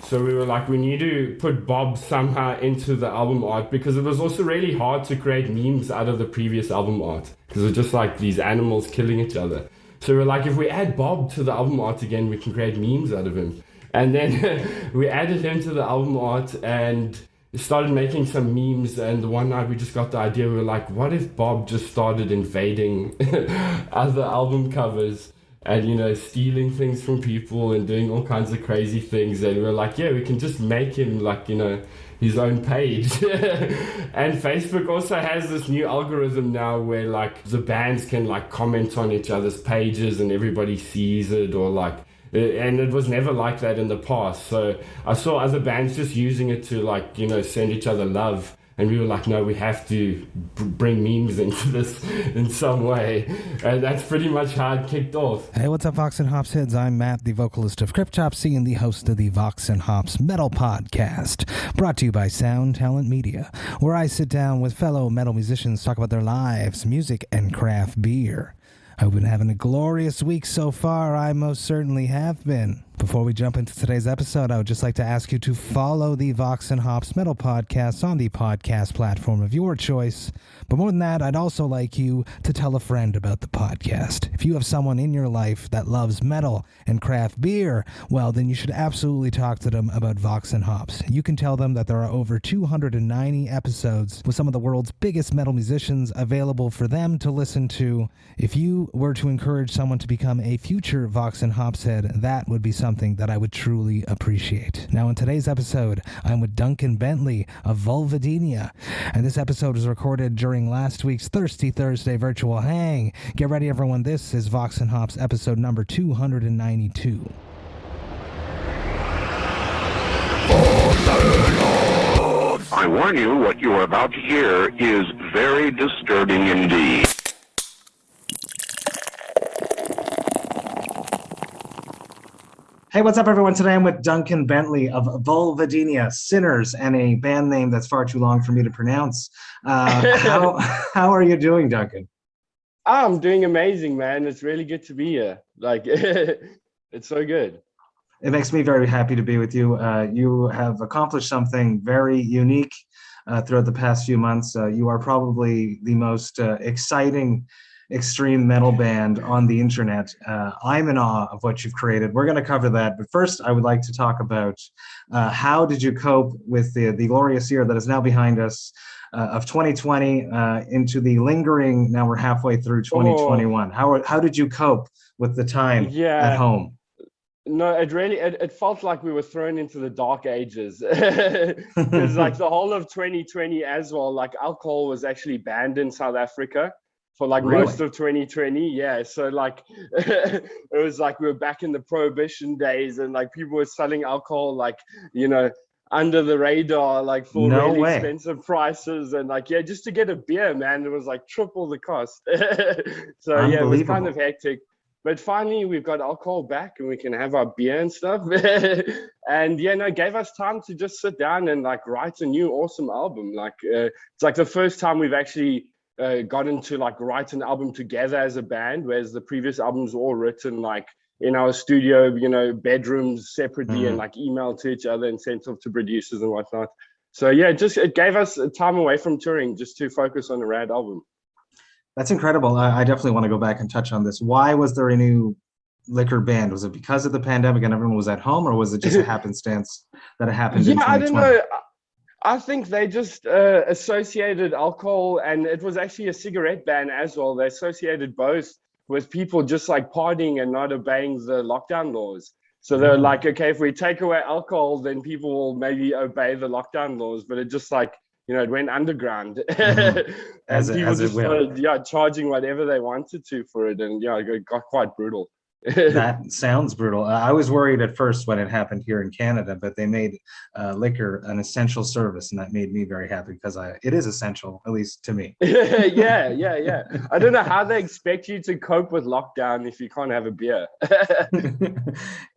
So we were like, we need to put Bob somehow into the album art, because it was also really hard to create memes out of the previous album art, because it was just like these animals killing each other. So we were like, if we add Bob to the album art again, we can create memes out of him. And then we added him to the album art and started making some memes. And one night we just got the idea, we were like, what if Bob just started invading other album covers and, you know, stealing things from people and doing all kinds of crazy things? And we were like, yeah, we can just make him like, you know, his own page. And Facebook also has this new algorithm now where like the bands can like comment on each other's pages and everybody sees it, or like, and it was never like that in the past. So I saw other bands just using it to like, you know, send each other love. And we were like, no, we have to bring memes into this in some way. And that's pretty much how it kicked off. Hey, what's up, Vox and Hops heads? I'm Matt, the vocalist of Cryptopsy and the host of the Vox and Hops Metal Podcast, brought to you by Sound Talent Media, where I sit down with fellow metal musicians, talk about their lives, music, and craft beer. I've been having a glorious week so far. I most certainly have been. Before we jump into today's episode, I would just like to ask you to follow the Vox and Hops Metal Podcast on the podcast platform of your choice. But more than that, I'd also like you to tell a friend about the podcast. If you have someone in your life that loves metal and craft beer, well, then you should absolutely talk to them about Vox and Hops. You can tell them that there are over 290 episodes with some of the world's biggest metal musicians available for them to listen to. If you were to encourage someone to become a future Vox and Hops head, that would be something that I would truly appreciate. Now, in today's episode, I'm with Duncan Bentley of Vulvodynia, and this episode was recorded during last week's Thirsty Thursday virtual hang. Get ready, everyone. This is Vox and Hops episode number 292. I warn you, what you are about to hear is very disturbing indeed. Hey, what's up, everyone? Today I'm with Duncan Bentley of Vulvodynia, Sinners, and a band name that's far too long for me to pronounce. How are you doing, Duncan? I'm doing amazing, man. It's really good to be here. Like, it's so good. It makes me very happy to be with you. You have accomplished something very unique throughout the past few months. You are probably the most exciting extreme metal band on the internet. I'm in awe of what you've created. We're going to cover that, but first I would like to talk about how did you cope with the glorious year that is now behind us of 2020 into the lingering, now we're halfway through 2021. How did you cope with the time at home? No, it felt like we were thrown into the dark ages. Because like the whole of 2020 as well, like alcohol was actually banned in South Africa for like most of 2020. Yeah, so like it was like we were back in the prohibition days, and like people were selling alcohol like, you know, under the radar, like for really expensive prices, and like, yeah, just to get a beer, man, it was like triple the cost. So yeah, it was kind of hectic. But finally, we've got alcohol back and we can have our beer and stuff. And yeah, no, it gave us time to just sit down and like write a new awesome album. Like it's like the first time we've actually gotten to like write an album together as a band, whereas the previous albums were all written like in our studio, you know, bedrooms separately and like emailed to each other and sent off to producers and whatnot. So yeah, it gave us time away from touring just to focus on a rad album. That's incredible. I definitely want to go back and touch on this. Why was there a new liquor ban? Was it because of the pandemic and everyone was at home, or was it just a happenstance that it happened in 2020? I don't know. I think they just associated alcohol, and it was actually a cigarette ban as well. They associated both with people just like partying and not obeying the lockdown laws. So they're like, okay, if we take away alcohol, then people will maybe obey the lockdown laws. But it just like, you know, it went underground. And people just started charging whatever they wanted to for it. And yeah, it got quite brutal. That sounds brutal. I was worried at first when it happened here in Canada, but they made liquor an essential service, and that made me very happy because it is essential, at least to me. Yeah. I don't know how they expect you to cope with lockdown if you can't have a beer.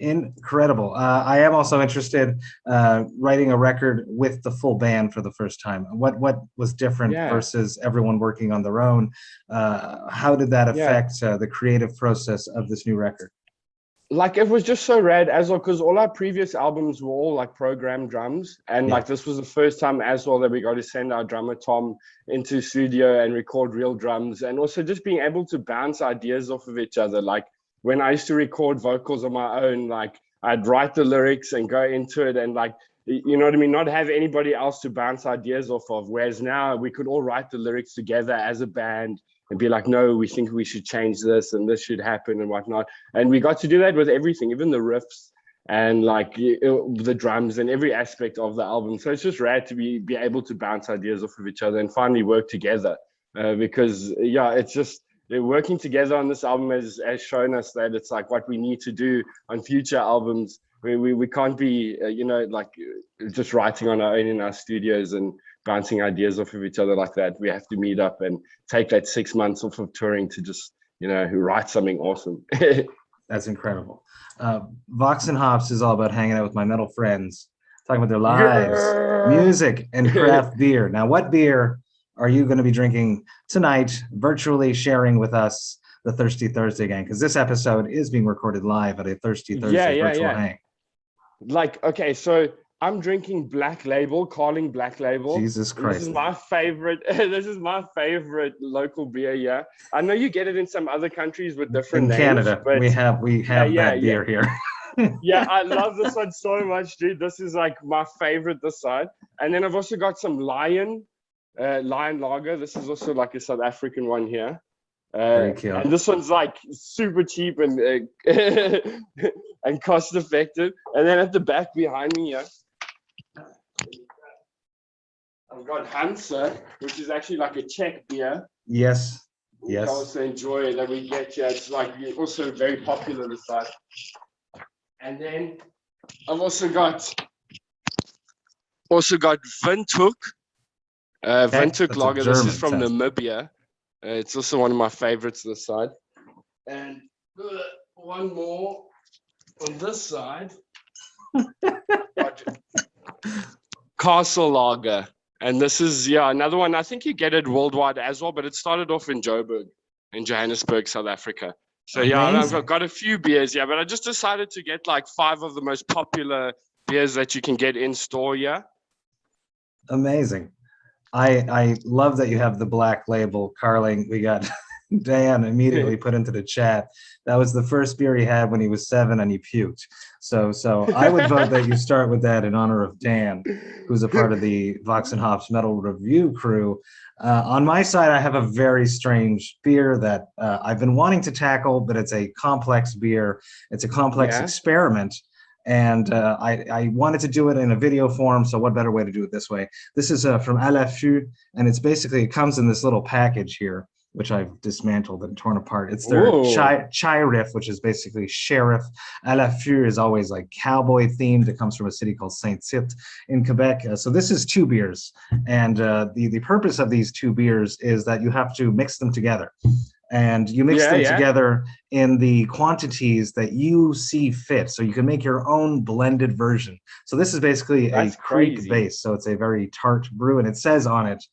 Incredible. I am also interested writing a record with the full band for the first time. What was different versus everyone working on their own? How did that affect the creative process of this new record? like it was just so rad as well, because all our previous albums were all like programmed drums, and like this was the first time as well that we got to send our drummer Tom into studio and record real drums, and also just being able to bounce ideas off of each other. Like when I used to record vocals on my own, like I'd write the lyrics and go into it, and like, you know what I mean, not have anybody else to bounce ideas off of, whereas now we could all write the lyrics together as a band and be like, no, we think we should change this and this should happen and whatnot. And we got to do that with everything, even the riffs and like the drums and every aspect of the album. So it's just rad to be able to bounce ideas off of each other and finally work together, because it's just working together on this album has shown us that it's like what we need to do on future albums. We can't be, like just writing on our own in our studios and bouncing ideas off of each other like that. We have to meet up and take that 6 months off of touring to just, write something awesome. That's incredible. Vox and Hops is all about hanging out with my metal friends, talking about their lives, music, and craft beer. Now, what beer are you going to be drinking tonight, virtually sharing with us the Thirsty Thursday gang? Because this episode is being recorded live at a Thirsty Thursday virtual hang. Like, okay, so I'm drinking Black Label, Carling Black Label. Jesus Christ. This is my favorite. This is my favorite local beer. Yeah, I know you get it in some other countries with different names. In Canada, but we have that beer here. Yeah, I love this one so much, dude. This is like my favorite this side. And then I've also got some Lion Lager. This is also like a South African one here. Very cute. And this one's like super cheap and and cost effective. And then at the back behind me here, I've got Hansa, which is actually like a Czech beer. Yes. I also enjoy that we get here. It's like also very popular this side. And then I've also got Windhoek. Windhoek Lager. This is from Namibia. It's also one of my favorites this side. And one more on this side. Castle Lager. And this is, another one. I think you get it worldwide as well, but it started off in Johannesburg, South Africa. So I've got a few beers, but I just decided to get like 5 of the most popular beers that you can get in store, Amazing. I love that you have the Black Label, Carling. We got Dan immediately put into the chat. That was the first beer he had when he was 7 and he puked. So I would vote that you start with that in honor of Dan, who's a part of the Vox and Hops Metal Review crew. On my side, I have a very strange beer that I've been wanting to tackle, but it's a complex beer. It's a complex experiment. And I wanted to do it in a video form, so what better way to do it this way? This is from À la Fût, and it's basically, it comes in this little package here, which I've dismantled and torn apart. It's their chai Riff, which is basically sheriff. À la Fût is always like cowboy themed. It comes from a city called Saint-Tite in Quebec. So this is 2 beers, and the purpose of these 2 beers is that you have to mix them together. And you mix them together in the quantities that you see fit. So you can make your own blended version. So this is basically a Kriek Base. So it's a very tart brew. And it says on it,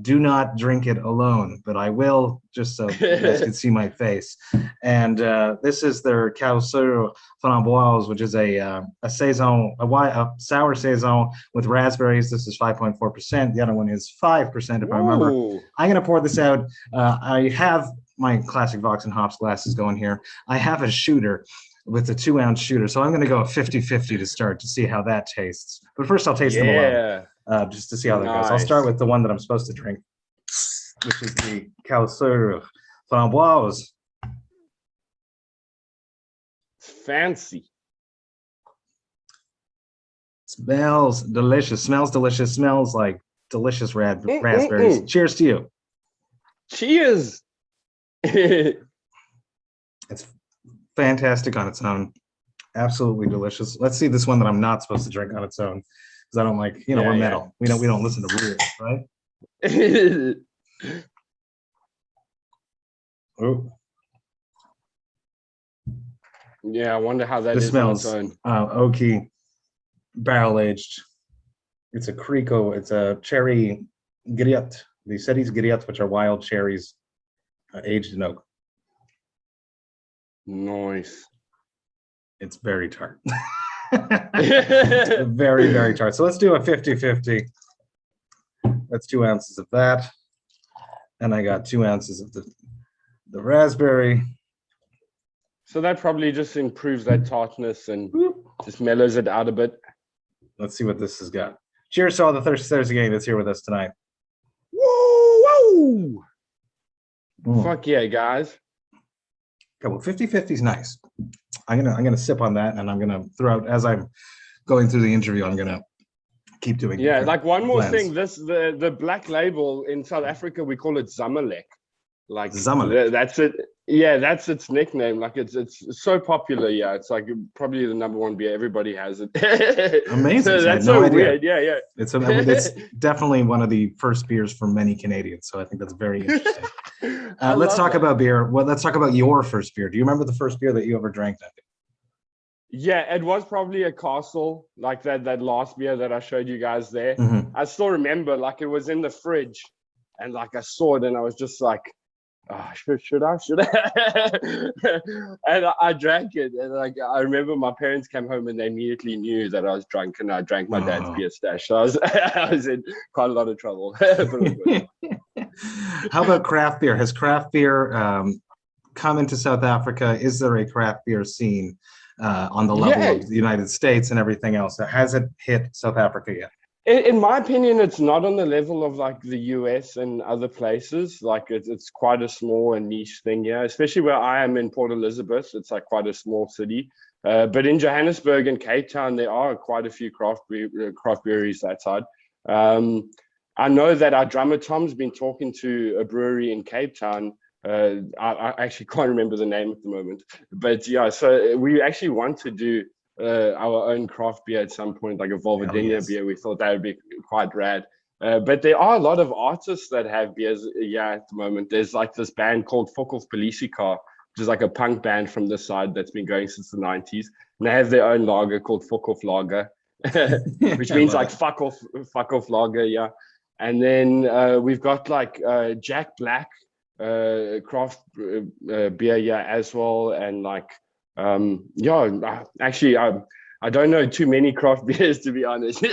do not drink it alone. But I will, just so you guys can see my face. And this is their Cowsure Framboise, which is a saison, a sour saison with raspberries. This is 5.4%. The other one is 5%, if I remember. I'm going to pour this out. I have my classic Vox and Hops glasses going here. I have a shooter with a 2-ounce shooter, so I'm going to go 50-50 to start to see how that tastes. But first, I'll taste them alone, just to see how that goes. I'll start with the one that I'm supposed to drink, which is the Cowsure Framboise. Fancy. Smells delicious. Smells like delicious raspberries. Cheers to you. Cheers. It's fantastic on its own. Absolutely delicious. Let's see this one that I'm not supposed to drink on its own, because I don't like, we're metal. We don't listen to rules, right? Oh. Yeah, I wonder how that this is smells on its oaky, barrel aged. It's a Krieko. It's a cherry griot. The Ceres griot, which are wild cherries aged in oak. Nice. It's very tart. Very, very tart. So let's do a 50-50. That's 2 ounces of that. And I got 2 ounces of the raspberry. So that probably just improves that tartness and just mellows it out a bit. Let's see what this has got. Cheers to all the Thirsty gang that's here with us tonight. Woo! Fuck yeah, guys. Okay, well, 50-50 is nice. I'm gonna sip on that, and I'm gonna throw out as I'm going through the interview. I'm gonna keep doing. Yeah, like one more blends. thing. The black label in South Africa, we call it Zamalek. Like Zamalek. That's it. Yeah, that's its nickname. Like it's so popular. Yeah, it's like probably the #1 beer. Everybody has it. Amazing. So that's no so idea. weird. Yeah. It's definitely one of the first beers for many Canadians. So I think that's very interesting. Let's talk about beer. Well, let's talk about your first beer. Do you remember the first beer that you ever drank? Yeah, it was probably a Castle, like that last beer that I showed you guys there. Mm-hmm. I still remember, like it was in the fridge, and like I saw it, and I was just like, oh, should I? And I drank it, and like I remember my parents came home and they immediately knew that I was drunk, and I drank my dad's beer stash. So I was in quite a lot of trouble. How about craft beer? Has craft beer come into South Africa? Is there a craft beer scene on the level of the United States and everything else? Has it hit South Africa yet? In my opinion, it's not on the level of like the US and other places. Like it's quite a small and niche thing here, especially where I am in Port Elizabeth. It's like quite a small city. But in Johannesburg and Cape Town, there are quite a few craft breweries that side. I know that our drummer Tom's been talking to a brewery in Cape Town. I actually can't remember the name at the moment. But yeah, so we actually want to do our own craft beer at some point, like a Vulvodynia beer. We thought that would be quite rad. But there are a lot of artists that have beers at the moment. There's like this band called Fokol Polisie-Car, which is like a punk band from this side that's been going since the 90s. And they have their own lager called Fuck Off Lager, which means like fuck off lager, yeah. And then we've got like Jack Black craft beer as well. And like, actually, I don't know too many craft beers, to be honest.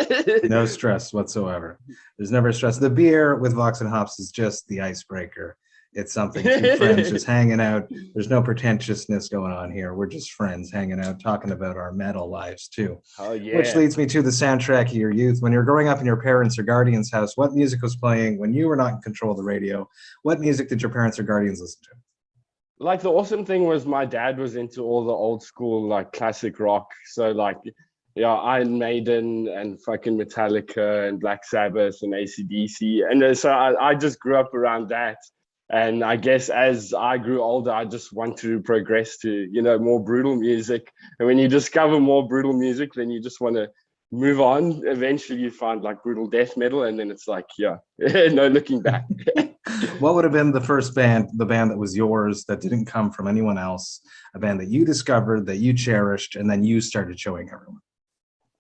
No stress whatsoever. There's never stress. The beer with VOX&HOPS is just the icebreaker. It's something two friends just hanging out. There's no pretentiousness going on here. We're just friends hanging out, talking about our metal lives too. Oh yeah. Which leads me to the soundtrack of your youth. When you were growing up in your parents' or guardians' house, what music was playing when you were not in control of the radio? What music did your parents or guardians listen to? Like the awesome thing was my dad was into all the old school like classic rock. So like Iron Maiden and fucking Metallica and Black Sabbath and AC/DC. And so I just grew up around that. And I guess as I grew older, I just want to progress to, more brutal music. And when you discover more brutal music, then you just want to move on. Eventually you find like brutal death metal. And then it's like, no looking back. What would have been the first band, the band that was yours, that didn't come from anyone else, a band that you discovered, that you cherished, and then you started showing everyone?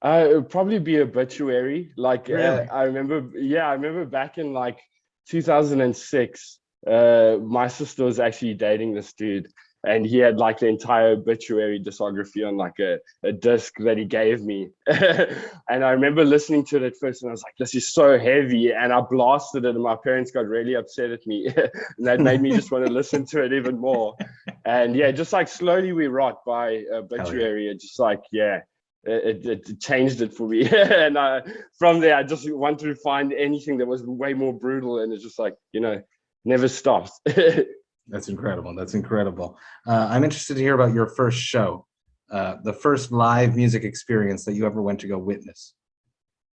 It would probably be Obituary. Like, really? I remember back in like 2006, my sister was actually dating this dude, and he had like the entire Obituary discography on like a disc that he gave me. And I remember listening to it at first and I was like, this is so heavy, and I blasted it and my parents got really upset at me. And that made me just want to listen to it even more. And just like Slowly We Rot by Obituary, it just like it changed it for me. And from there I just wanted to find anything that was way more brutal, and it's just like never stops. That's incredible. That's incredible. I'm interested to hear about your first show, the first live music experience that you ever went to go witness.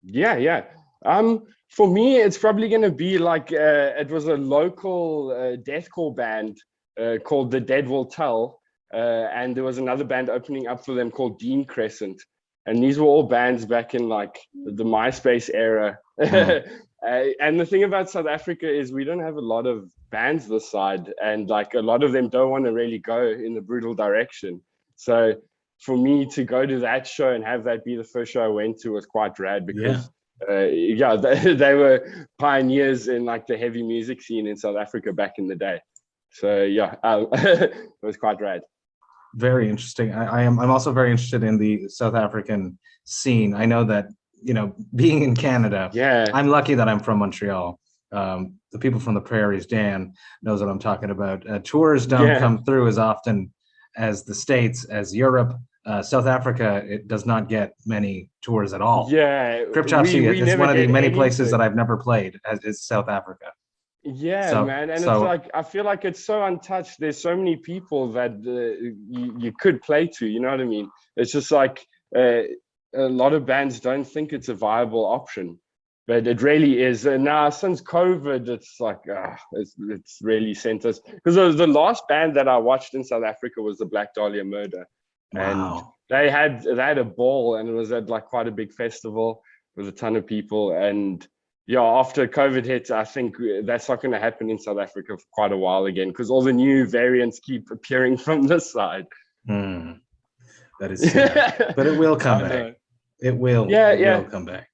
Yeah. For me, it's probably going to be like, it was a local deathcore band called The Dead Will Tell. And there was another band opening up for them called Dean Crescent. And these were all bands back in like the MySpace era. And the thing about South Africa is we don't have a lot of bands this side, and like a lot of them don't want to really go in the brutal direction. So for me to go to that show and have that be the first show I went to was quite rad, because they were pioneers in like the heavy music scene in South Africa back in the day. So it was quite rad. Very interesting. I'm also very interested in the South African scene. I know that, being in Canada, I'm lucky that I'm from Montreal. The people from the prairies, Dan knows what I'm talking about. Tours don't come through as often as the States, as Europe. South Africa, it does not get many tours at all. Yeah. Kripchopsy is one of the many places that I've never played, as is South Africa. Yeah, man. And it's like, I feel like it's so untouched. There's so many people that you could play to, you know what I mean? It's just like a lot of bands don't think it's a viable option, but it really is. And now since COVID, it's like, it's really sent us, because the last band that I watched in South Africa was the Black Dahlia Murder. Wow. And they had a ball, and it was at like quite a big festival with a ton of people. And yeah, after COVID hit, I think that's not going to happen in South Africa for quite a while again, because all the new variants keep appearing from this side. That is sad. But it will come back. It will come back.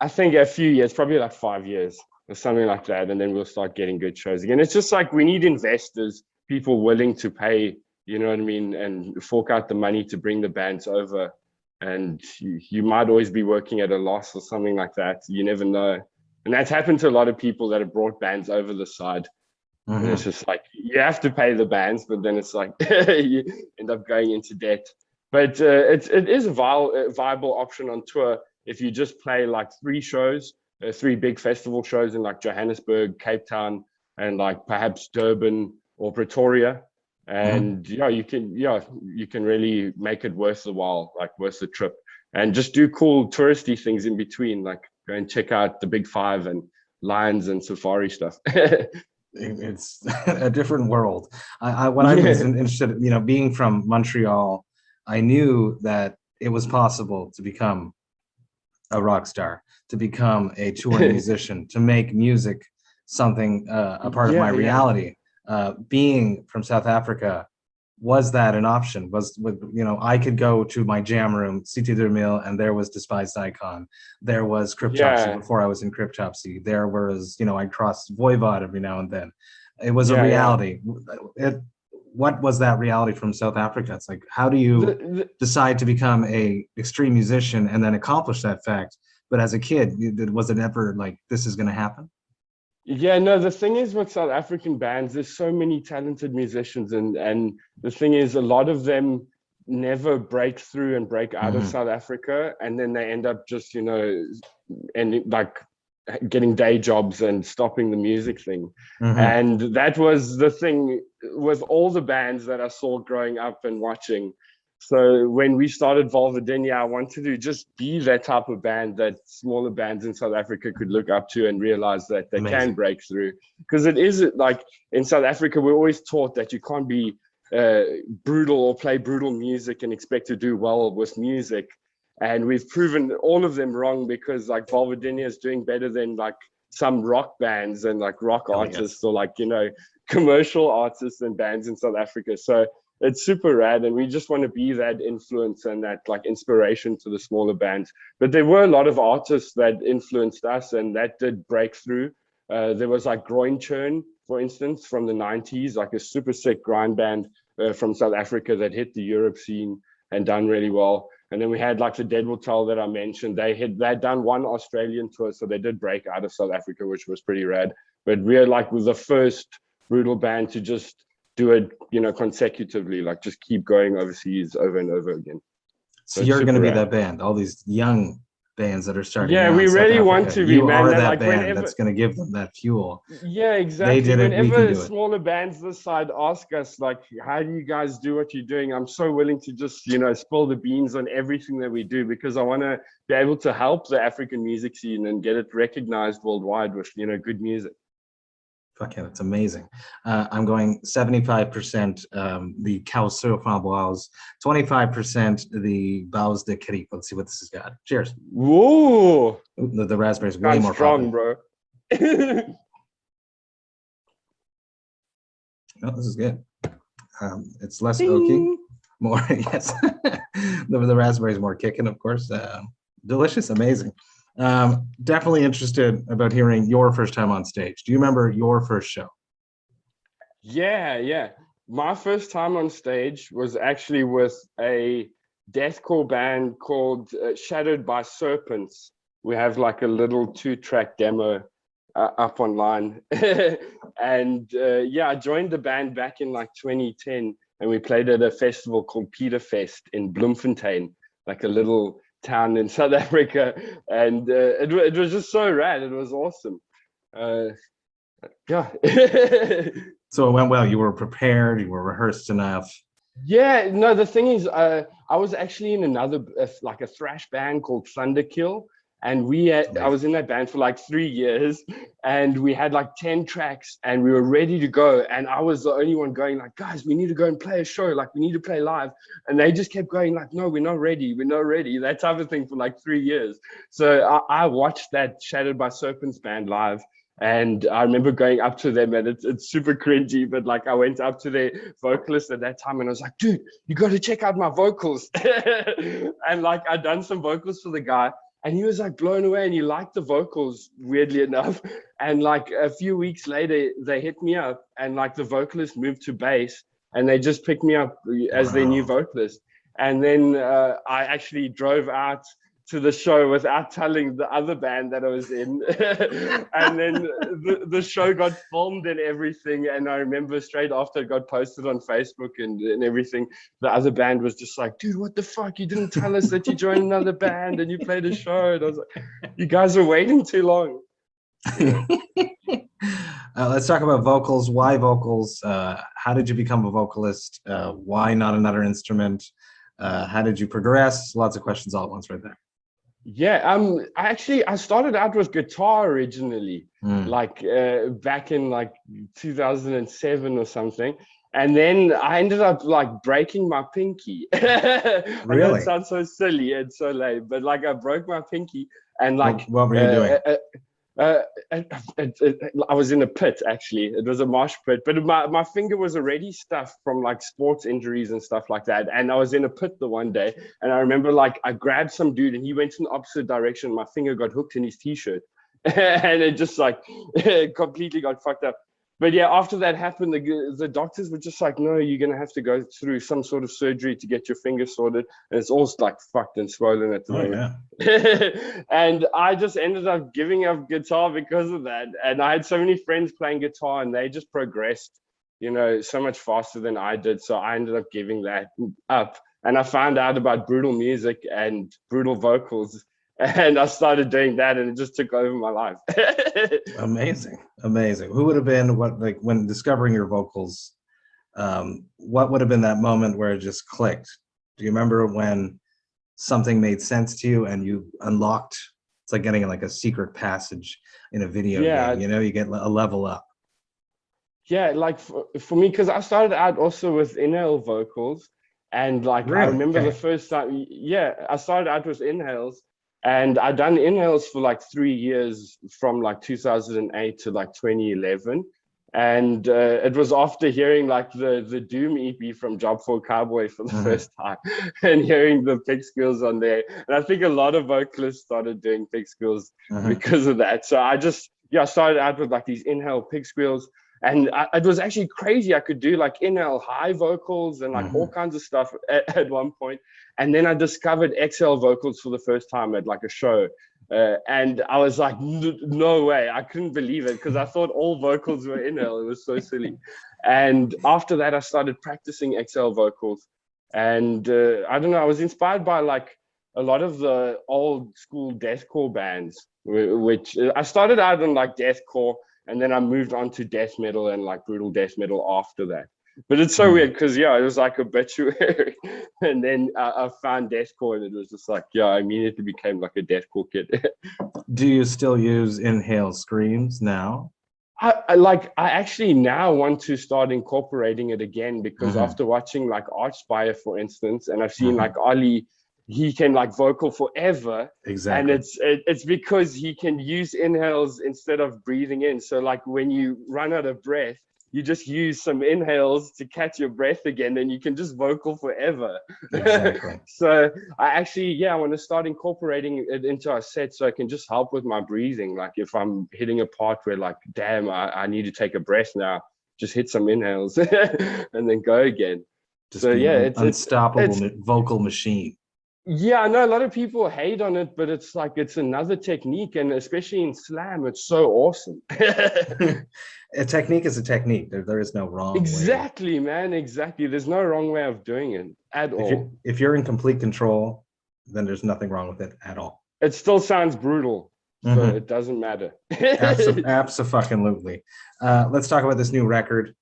I think a few years, probably like 5 years or something like that, and then we'll start getting good shows again. It's just like we need investors, people willing to pay, you know what I mean, and fork out the money to bring the bands over. And you might always be working at a loss or something like that. You never know. And that's happened to a lot of people that have brought bands over the side. And it's just like, you have to pay the bands, but then it's like you end up going into debt. But it is a viable option on tour if you just play like 3 shows, 3 big festival shows in like Johannesburg, Cape Town, and like perhaps Durban or Pretoria. And you can really make it worth the while, like worth the trip, and just do cool touristy things in between, like go and check out the Big Five and Lions and safari stuff. It's a different world. What I was interested in, being from Montreal, I knew that it was possible to become a rock star, to become a touring musician, to make music something a part of my reality. Being from South Africa, was that an option? I could go to my jam room, Cité 2000, and there was Despised Icon. There was Kripchopsy before I was in Kripchopsy. There was, I crossed Voivod every now and then. It was a reality. What was that reality from South Africa? It's like, how do you decide to become a extreme musician and then accomplish that fact? But as a kid, was it ever like, this is going to happen? Yeah, no, the thing is with South African bands, there's so many talented musicians, and the thing is a lot of them never break through and break out of South Africa, and then they end up just, and like getting day jobs and stopping the music thing. And that was the thing with all the bands that I saw growing up and watching. So when we started Vulvodynia, I wanted to just be that type of band that smaller bands in South Africa could look up to and realize that they can break through. Because it is like in South Africa, we're always taught that you can't be brutal or play brutal music and expect to do well with music. And we've proven all of them wrong, because like Vulvodynia is doing better than like some rock bands and like rock artists or like, commercial artists and bands in South Africa. So it's super rad, and we just want to be that influence and that like inspiration to the smaller bands. But there were a lot of artists that influenced us, and that did break through. There was like Groin Churn, for instance, from the 90s, like a super sick grind band from South Africa that hit the Europe scene and done really well. And then we had like the Dead Will Tell that I mentioned. They'd done one Australian tour, so they did break out of South Africa, which was pretty rad. But we're like the first brutal band to just do it, consecutively, like just keep going overseas over and over again. So you're going to be that band, all these young bands that are starting. Yeah, we really want to be, you man. are that like band that's going to give them that fuel. Yeah, exactly. They did it, we can do it. Smaller bands this side ask us, like, how do you guys do what you're doing? I'm so willing to just, spill the beans on everything that we do, because I want to be able to help the African music scene and get it recognized worldwide with, good music. Fuck yeah, that's amazing. I'm going 75% the Cowsure Framboise, 25% the Boughs de Kriek. Let's see what this has got. Cheers. Whoa! The raspberry's way more strong, bro. Oh, this is good. It's less oaky, more yes. The raspberry's more kicking, of course. Delicious, amazing. Definitely interested about hearing your first time on stage. Do you remember your first show? Yeah. My first time on stage was actually with a deathcore band called Shadowed by Serpents. We have like a little 2-track demo up online. And yeah, I joined the band back in like 2010, and we played at a festival called Peter Fest in Bloemfontein, like a little town in South Africa. And it was just so rad. It was awesome. Yeah. So it went well. You were prepared. You were rehearsed enough. Yeah, no, the thing is, I was actually in another, like a thrash band called Thunderkill. And I was in that band for like 3 years, and we had like 10 tracks, and we were ready to go. And I was the only one going like, guys, we need to go and play a show. Like, we need to play live. And they just kept going like, no, we're not ready. We're not ready. That type of thing for like 3 years. So I watched that Shadowed by Serpents band live. And I remember going up to them, and it's super cringy, but like I went up to their vocalist at that time, and I was like, dude, you got to check out my vocals. And like I'd done some vocals for the guy, and he was like blown away, and he liked the vocals, weirdly enough. And like a few weeks later, they hit me up, and like the vocalist moved to bass, and they just picked me up as their new vocalist. And then I actually drove out to the show without telling the other band that I was in. And then the show got filmed and everything. And I remember straight after it got posted on Facebook and everything, the other band was just like, dude, what the fuck? You didn't tell us that you joined another band and you played a show. And I was like, you guys are waiting too long. Let's talk about vocals. Why vocals? How did you become a vocalist? Why not another instrument? How did you progress? Lots of questions all at once right there. Yeah, I started out with guitar originally, like back in like 2007 or something. And then I ended up like breaking my pinky. Really? It sounds so silly and so lame, but like I broke my pinky, and like what were you doing? I was in a pit, actually. It was a mosh pit, but my finger was already stuffed from like sports injuries and stuff like that. And I was in a pit the one day, and I remember like I grabbed some dude, and he went in the opposite direction. My finger got hooked in his t-shirt, and it just like completely got fucked up. But yeah, after that happened, the doctors were just like, no, you're going to have to go through some sort of surgery to get your finger sorted. And it's all like fucked and swollen at the moment. Yeah. And I just ended up giving up guitar because of that. And I had so many friends playing guitar, and they just progressed, you know, so much faster than I did. So I ended up giving that up. And I found out about brutal music and brutal vocals, and I started doing that, and it just took over my life. Amazing. Who would have been when discovering your vocals? What would have been that moment where it just clicked? Do you remember when something made sense to you and you unlocked? It's like getting like a secret passage in a video game. You know, you get a level up. Yeah, like for me, because I started out also with inhale vocals, and like I remember the first time. Yeah, I started out with inhales. And I'd done inhales for like 3 years, from like 2008 to like 2011. And it was after hearing like the Doom EP from Job for a Cowboy for the first time, and hearing the pick skills on there. And I think a lot of vocalists started doing pick skills because of that. So I started out with like these inhale pick squeals. And it was actually crazy. I could do like inhale high vocals and like all kinds of stuff at one point. And then I discovered exhale vocals for the first time at like a show. And I was like, no way. I couldn't believe it, because I thought all vocals were inhale. It was so silly. And after that, I started practicing exhale vocals. And I don't know, I was inspired by like a lot of the old school deathcore bands, which I started out on like deathcore, and then I moved on to death metal and like brutal death metal after that. But it's so weird, because it was like obituary. And then I found deathcore, and it was just like, I immediately became like a deathcore kid. Do you still use inhale screams now? I actually now want to start incorporating it again, because after watching like Archspire, for instance, and I've seen like Ollie, he can like vocal forever. Exactly. And it's because he can use inhales instead of breathing in. So like when you run out of breath, you just use some inhales to catch your breath again, and you can just vocal forever. Exactly. So I actually, I want to start incorporating it into our set, so I can just help with my breathing. Like if I'm hitting a part where like, damn, I need to take a breath now, just hit some inhales and then go again. Just So yeah, it's unstoppable vocal machine. Yeah, I know a lot of people hate on it, but it's like it's another technique, and especially in slam, it's so awesome. A technique is a technique. There is no wrong Exactly, man. Exactly. There's no wrong way of doing it at all. If you're in complete control, then there's nothing wrong with it at all. It still sounds brutal, so it doesn't matter. Absolutely. Let's talk about this new record.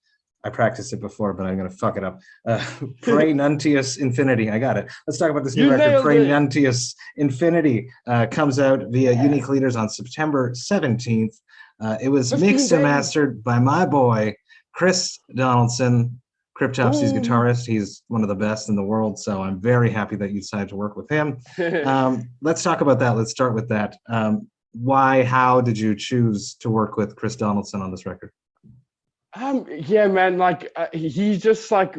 I practiced it before, but I'm going to fuck it up. Praenuntius Infiniti. I got it. Let's talk about this new record. Praenuntius Infiniti comes out via Unique Leaders on September 17th. It was mixed and mastered by my boy, Chris Donaldson, Cryptopsy's guitarist. He's one of the best in the world, so I'm very happy that you decided to work with him. Let's talk about that. Let's start with that. How did you choose to work with Chris Donaldson on this record? Yeah, man, like he just like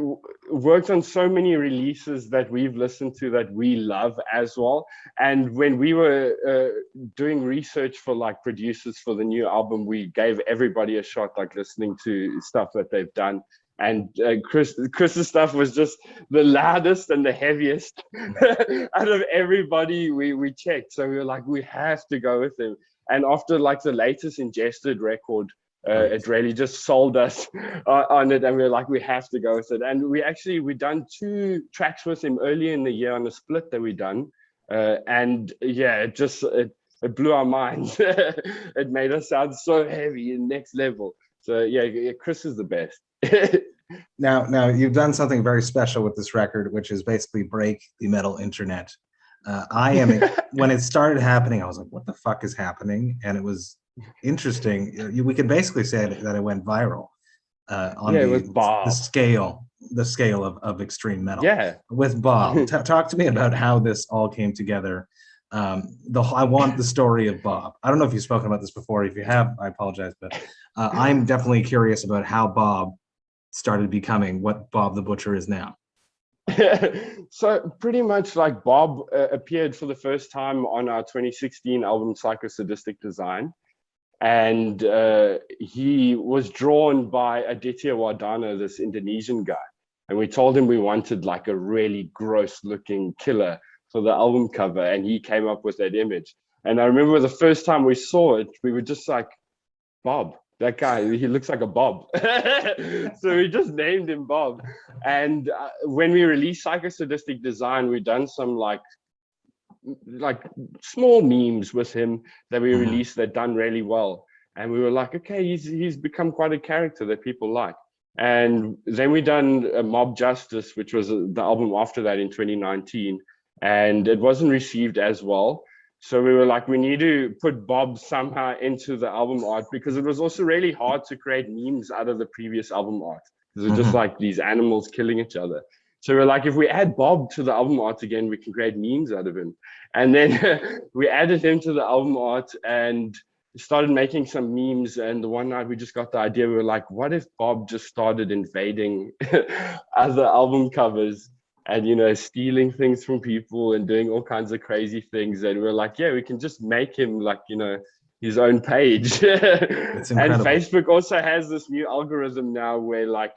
worked on so many releases that we've listened to that we love as well. And when we were doing research for like producers for the new album, we gave everybody a shot, like listening to stuff that they've done. And Chris's stuff was just the loudest and the heaviest out of everybody we checked. So we were like, we have to go with him. And after like the latest Ingested record, it really just sold us on it, and we were like, we have to go with it. And we done 2 tracks with him earlier in the year on a split that we done, and yeah, it blew our minds. It made us sound so heavy and next level. So yeah, Chris is the best. Now you've done something very special with this record, which is basically break the metal internet. When it started happening, I was like, what the fuck is happening? And it was interesting. We can basically say that it went viral on the scale of extreme metal. Yeah, with Bob. Talk to me about how this all came together. I want the story of Bob. I don't know if you've spoken about this before. If you have, I apologize, but I'm definitely curious about how Bob started becoming what Bob the Butcher is now. So pretty much like Bob appeared for the first time on our 2016 album Psychosadistic Design. And he was drawn by Aditya Wardana, this Indonesian guy. And we told him we wanted like a really gross looking killer for the album cover. And he came up with that image. And I remember the first time we saw it, we were just like, Bob, that guy, he looks like a Bob. So we just named him Bob. And when we released Psychosadistic Design, we done some like small memes with him that we released that done really well, and we were like, okay, he's become quite a character that people like. And then we done Mob Justice, which was the album after that in 2019, and it wasn't received as well. So we were like, we need to put Bob somehow into the album art, because it was also really hard to create memes out of the previous album art, because it's just like these animals killing each other. So we're like, if we add Bob to the album art again, we can create memes out of him. And then we added him to the album art and started making some memes. And the one night we just got the idea, we were like, what if Bob just started invading other album covers and, you know, stealing things from people and doing all kinds of crazy things? And we're like, yeah, we can just make him like, you know, his own page. And Facebook also has this new algorithm now where like,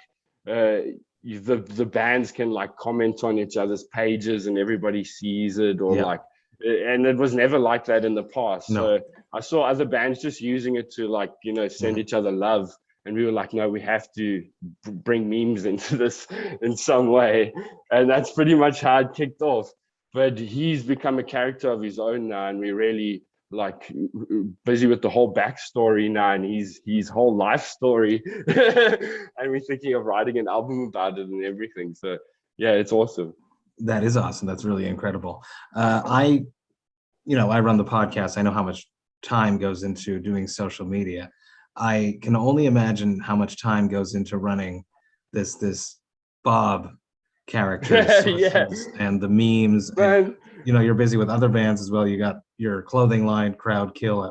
the bands can like comment on each other's pages and everybody sees it, or like, and it was never like that in the past. So I saw other bands just using it to like, you know, send each other love, and we were like, no, we have to bring memes into this in some way. And that's pretty much how it kicked off. But he's become a character of his own now, and we really like busy with the whole backstory now, and his whole life story. And we're thinking of writing an album about it and everything. So yeah, it's awesome. That is awesome. That's really incredible. I run the podcast. I know how much time goes into doing social media. I can only imagine how much time goes into running this Bob character and the memes. And, you know, you're busy with other bands as well. You got your clothing line, Crowd Kill,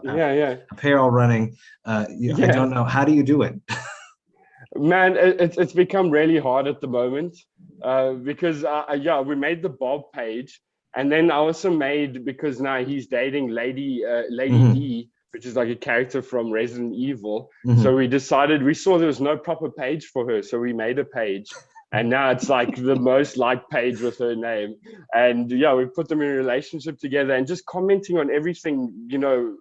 apparel running. I don't know. How do you do it? Man, it's become really hard at the moment because we made the Bob page, and then I also made, because now he's dating Lady D, which is like a character from Resident Evil. Mhm. So we saw there was no proper page for her, so we made a page. And now it's like the most liked page with her name. And yeah, we put them in a relationship together, and just commenting on everything, you know,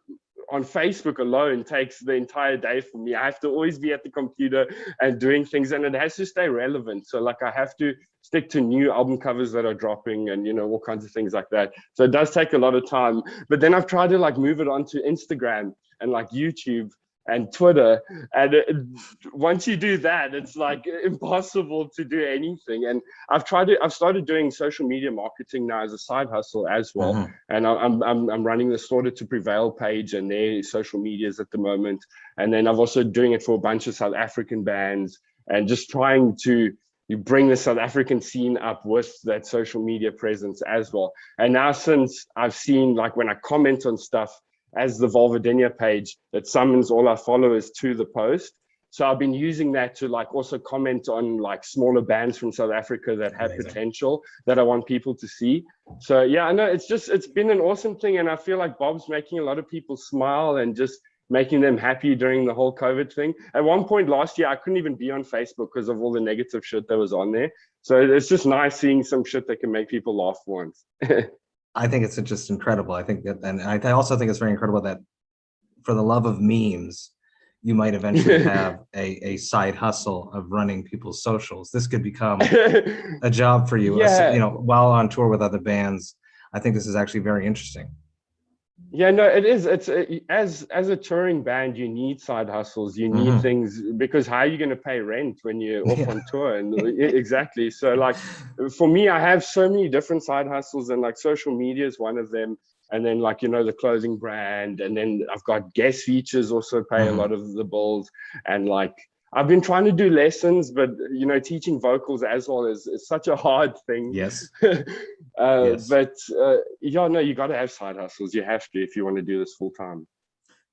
on Facebook alone takes the entire day for me. I have to always be at the computer and doing things, and it has to stay relevant. So like I have to stick to new album covers that are dropping, and, you know, all kinds of things like that. So it does take a lot of time. But then I've tried to like move it onto Instagram and like YouTube and Twitter, and once you do that, it's like impossible to do anything. And I've started doing social media marketing now as a side hustle as well. Mhm. And I'm running the Slaughter to Prevail page and their social medias at the moment. And then I've also doing it for a bunch of South African bands, and just trying to bring the South African scene up with that social media presence as well. And now, since I've seen, like, when I comment on stuff as the Vulvodynia page, that summons all our followers to the post. So I've been using that to like also comment on like smaller bands from South Africa that have potential that I want people to see. So yeah, I know it's been an awesome thing. And I feel like Bob's making a lot of people smile and just making them happy during the whole COVID thing. At one point last year, I couldn't even be on Facebook because of all the negative shit that was on there. So it's just nice seeing some shit that can make people laugh once. I think it's just incredible. I think that, and I also think it's very incredible that for the love of memes, you might eventually have a side hustle of running people's socials. This could become a job for you, Yeah. you know, while on tour with other bands. I think this is actually very interesting. Yeah, no, it is. It's as a touring band, you need side hustles. You need things, because how are you going to pay rent when you're off on tour? And exactly. So like for me, I have so many different side hustles, and like social media is one of them. And then like, you know, the clothing brand, and then I've got guest features also pay a lot of the bills. And like I've been trying to do lessons, but you know, teaching vocals as well is such a hard thing. Yes. Yes. But yeah, no, you got to have side hustles. You have to if you want to do this full time.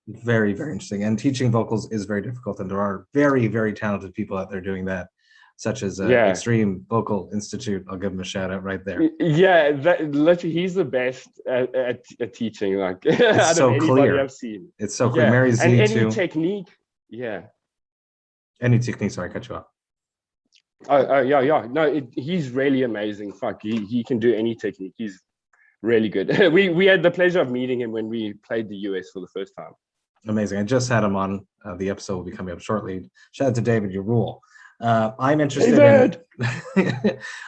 Very, very interesting. And teaching vocals is very difficult. And there are very, very talented people out there doing that, such as Extreme Vocal Institute. I'll give him a shout out right there. Yeah, literally, he's the best at teaching. Like, It's so clear. I've seen. It's so clear. Mary Z and any too. technique. Yeah. Any technique. Sorry, I cut you off. Oh, yeah. No, he's really amazing. Fuck, he can do any technique. He's really good. We had the pleasure of meeting him when we played the US for the first time. Amazing. I just had him on. The episode will be coming up shortly. Shout out to David, your rule. I'm interested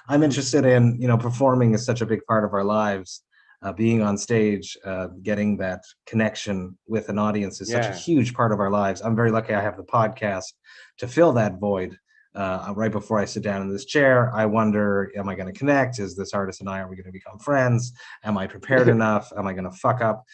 I'm interested in, you know, performing is such a big part of our lives. Being on stage, getting that connection with an audience is such a huge part of our lives. I'm very lucky I have the podcast to fill that void. Right before I sit down in this chair, I wonder, am I going to connect? Is this artist and I, are we going to become friends? Am I prepared enough? Am I going to fuck up?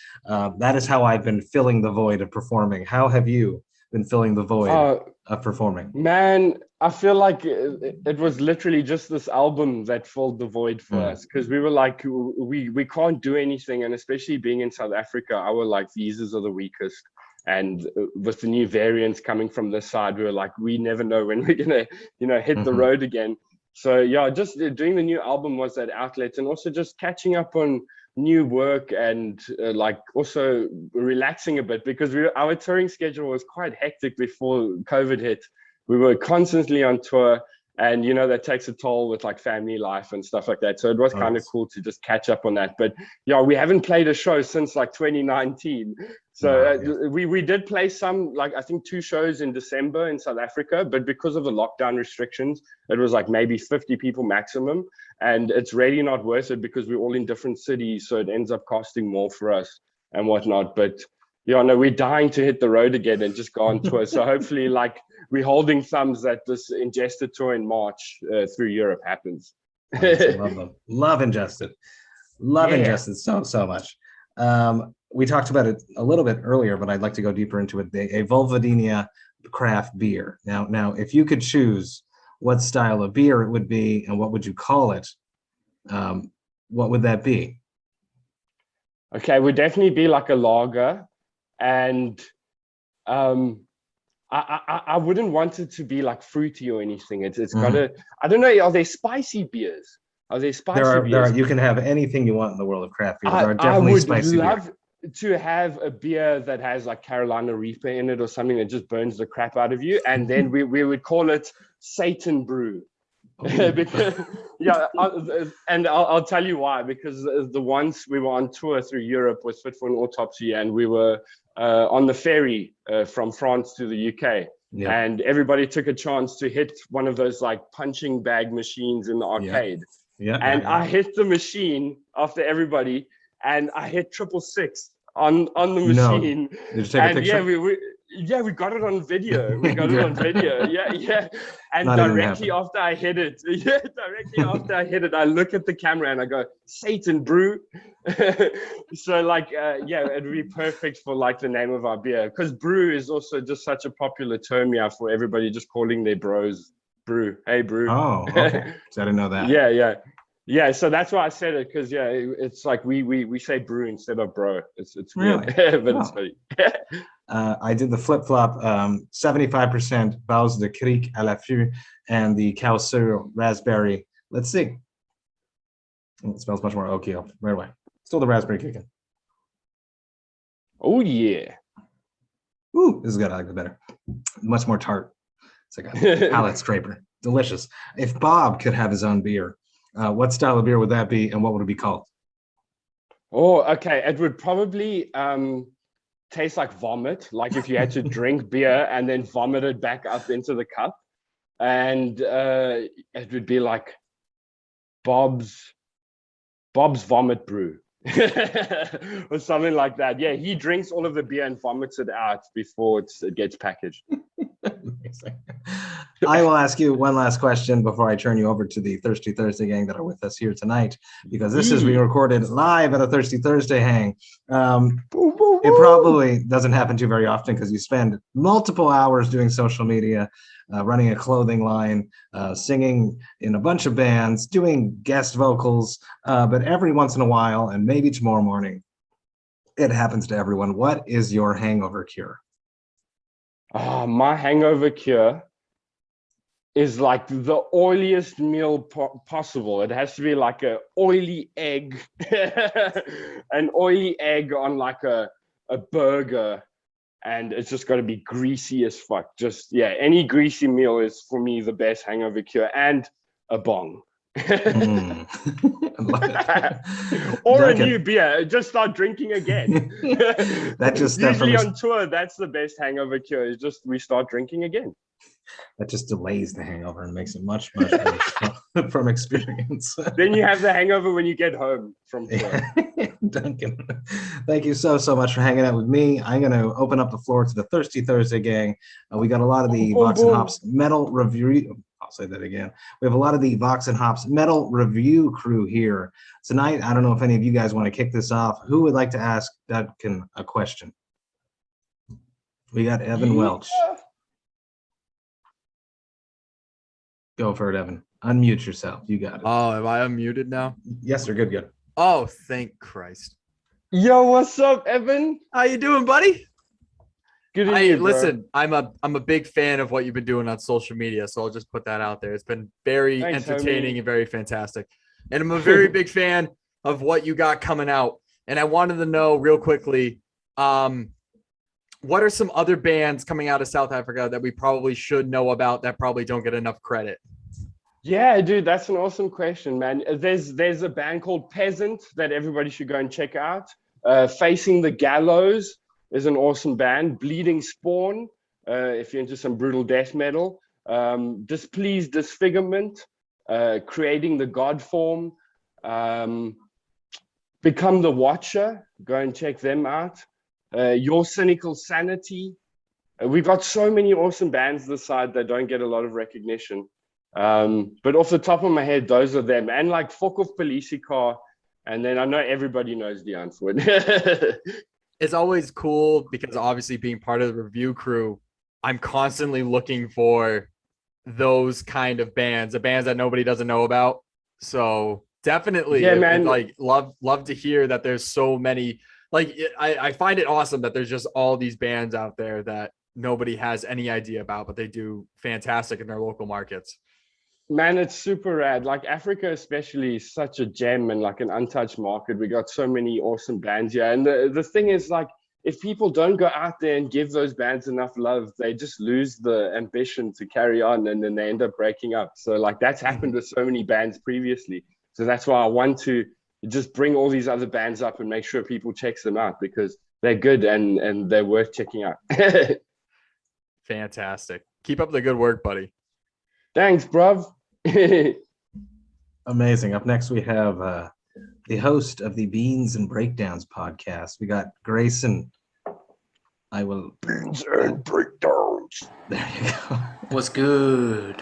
That is how I've been filling the void of performing. How have you been filling the void of performing? Man, I feel like it was literally just this album that filled the void for us, because we were like, we can't do anything. And especially being in South Africa, our like visas are the weakest. And with the new variants coming from this side, we were like, we never know when we're gonna, you know, hit the road again. So yeah, just doing the new album was that outlet, and also just catching up on new work, and like also relaxing a bit, because our touring schedule was quite hectic before COVID hit. We were constantly on tour, and you know, that takes a toll with like family life and stuff like that. So it was kind of cool to just catch up on that. But yeah, we haven't played a show since like 2019. So we did play some, like I think 2 shows in December in South Africa, but because of the lockdown restrictions, it was like maybe 50 people maximum. And it's really not worth it, because we're all in different cities. So it ends up costing more for us and whatnot. But yeah, no, we're dying to hit the road again and just go on tour. So hopefully, like, we're holding thumbs that this Ingested tour in March through Europe happens. Love them. Love Ingested. Love Ingested so much. We talked about it a little bit earlier, but I'd like to go deeper into it. A Vulvodynia craft beer. Now, if you could choose what style of beer it would be and what would you call it, what would that be? Okay, it would definitely be like a lager. And I wouldn't want it to be like fruity or anything. It's got to, I don't know, are there spicy beers? Are there spicy beers? There are, you can have anything you want in the world of craft beer. There are definitely spicy beers. to have a beer that has like Carolina Reaper in it or something that just burns the crap out of you. And then we would call it Satan Brew. Because, I'll tell you why. Because the once we were on tour through Europe with Fit for an Autopsy, and we were on the ferry from France to the UK. Yeah. And everybody took a chance to hit one of those like punching bag machines in the arcade. I hit the machine after everybody, and I hit 666 on the machine. Did you take a picture? We got it on video. And directly after I hit it, I look at the camera and I go, Satan Brew. So like, it'd be perfect for like the name of our beer, because brew is also just such a popular term for everybody just calling their bros brew. Hey, brew. Oh, okay. So I didn't know that. Yeah, so that's why I said it, because it's like we say brew instead of bro. It's really weird, but it's funny. I did the flip flop, 75% Base de Kriek à la Fût and the Cowsure Raspberry. Let's see. It smells much more oaky right away. Still the raspberry kicking. Oh yeah. Ooh, this is good. I like it better. Much more tart. It's like a palate scraper. Delicious. If Bob could have his own beer, what style of beer would that be, and what would it be called? Oh, okay. It would probably taste like vomit, like if you had to drink beer and then vomit it back up into the cup. And it would be like Bob's Vomit Brew. Or something like that. Yeah, he drinks all of the beer and vomits it out before it gets packaged. I will ask you one last question before I turn you over to the Thirsty Thursday gang that are with us here tonight, because this is being recorded live at a Thirsty Thursday hang. It probably doesn't happen to you very often because you spend multiple hours doing social media, running a clothing line, singing in a bunch of bands, doing guest vocals, but every once in a while, and maybe tomorrow morning, it happens to everyone. What is your hangover cure? My hangover cure is like the oiliest meal possible. It has to be like an oily egg, an oily egg on like a burger, and it's just got to be greasy as fuck. Just any greasy meal is for me the best hangover cure, and a bong. Or Duncan. A new beer. Just start drinking again. That just usually on tour, that's the best hangover cure. Is just we start drinking again. That just delays the hangover and makes it much better from experience. Then you have the hangover when you get home from tour. Duncan, thank you so much for hanging out with me. I'm going to open up the floor to the Thirsty Thursday gang. We got a lot of the VOX&HOPS metal review. I'll say that again. We have a lot of the VOX&HOPS metal review crew here tonight. I don't know if any of you guys want to kick this off. Who would like to ask Duncan a question? We got Evan Welch. Go for it, Evan. Unmute yourself. You got it. Oh, am I unmuted now? Yes, sir. Good. Oh, thank Christ. Yo, what's up, Evan? How you doing, buddy? Good to you, listen, I'm a big fan of what you've been doing on social media, so I'll just put that out there. It's been very entertaining and very fantastic. And I'm a very big fan of what you got coming out. And I wanted to know real quickly, what are some other bands coming out of South Africa that we probably should know about that probably don't get enough credit? Yeah, dude, that's an awesome question, man. There's a band called Peasant that everybody should go and check out. Facing the Gallows is an awesome band. Bleeding Spawn, if you're into some brutal death metal. Displeased Disfigurement, Creating the God Form, Become the Watcher. Go and check them out. Your Cynical Sanity. We've got so many awesome bands this side that don't get a lot of recognition. But off the top of my head, those are them. And like Fuck Off Police Car. And then I know everybody knows the answer. It's always cool because obviously being part of the review crew, I'm constantly looking for those kind of bands, the bands that nobody doesn't know about. So definitely, man. Like love to hear that there's so many. Like I find it awesome that there's just all these bands out there that nobody has any idea about, but they do fantastic in their local markets. Man, it's super rad. Like Africa, especially, is such a gem and like an untouched market. We got so many awesome bands here. And the thing is, like, if people don't go out there and give those bands enough love, they just lose the ambition to carry on, and then they end up breaking up. So, like, that's happened with so many bands previously. So that's why I want to just bring all these other bands up and make sure people checks them out, because they're good and they're worth checking out. Fantastic. Keep up the good work, buddy. Thanks, bruv. Amazing. Up next, we have the host of the Beans and Breakdowns podcast. We got Grayson. Beans and Breakdowns. There you go. What's good?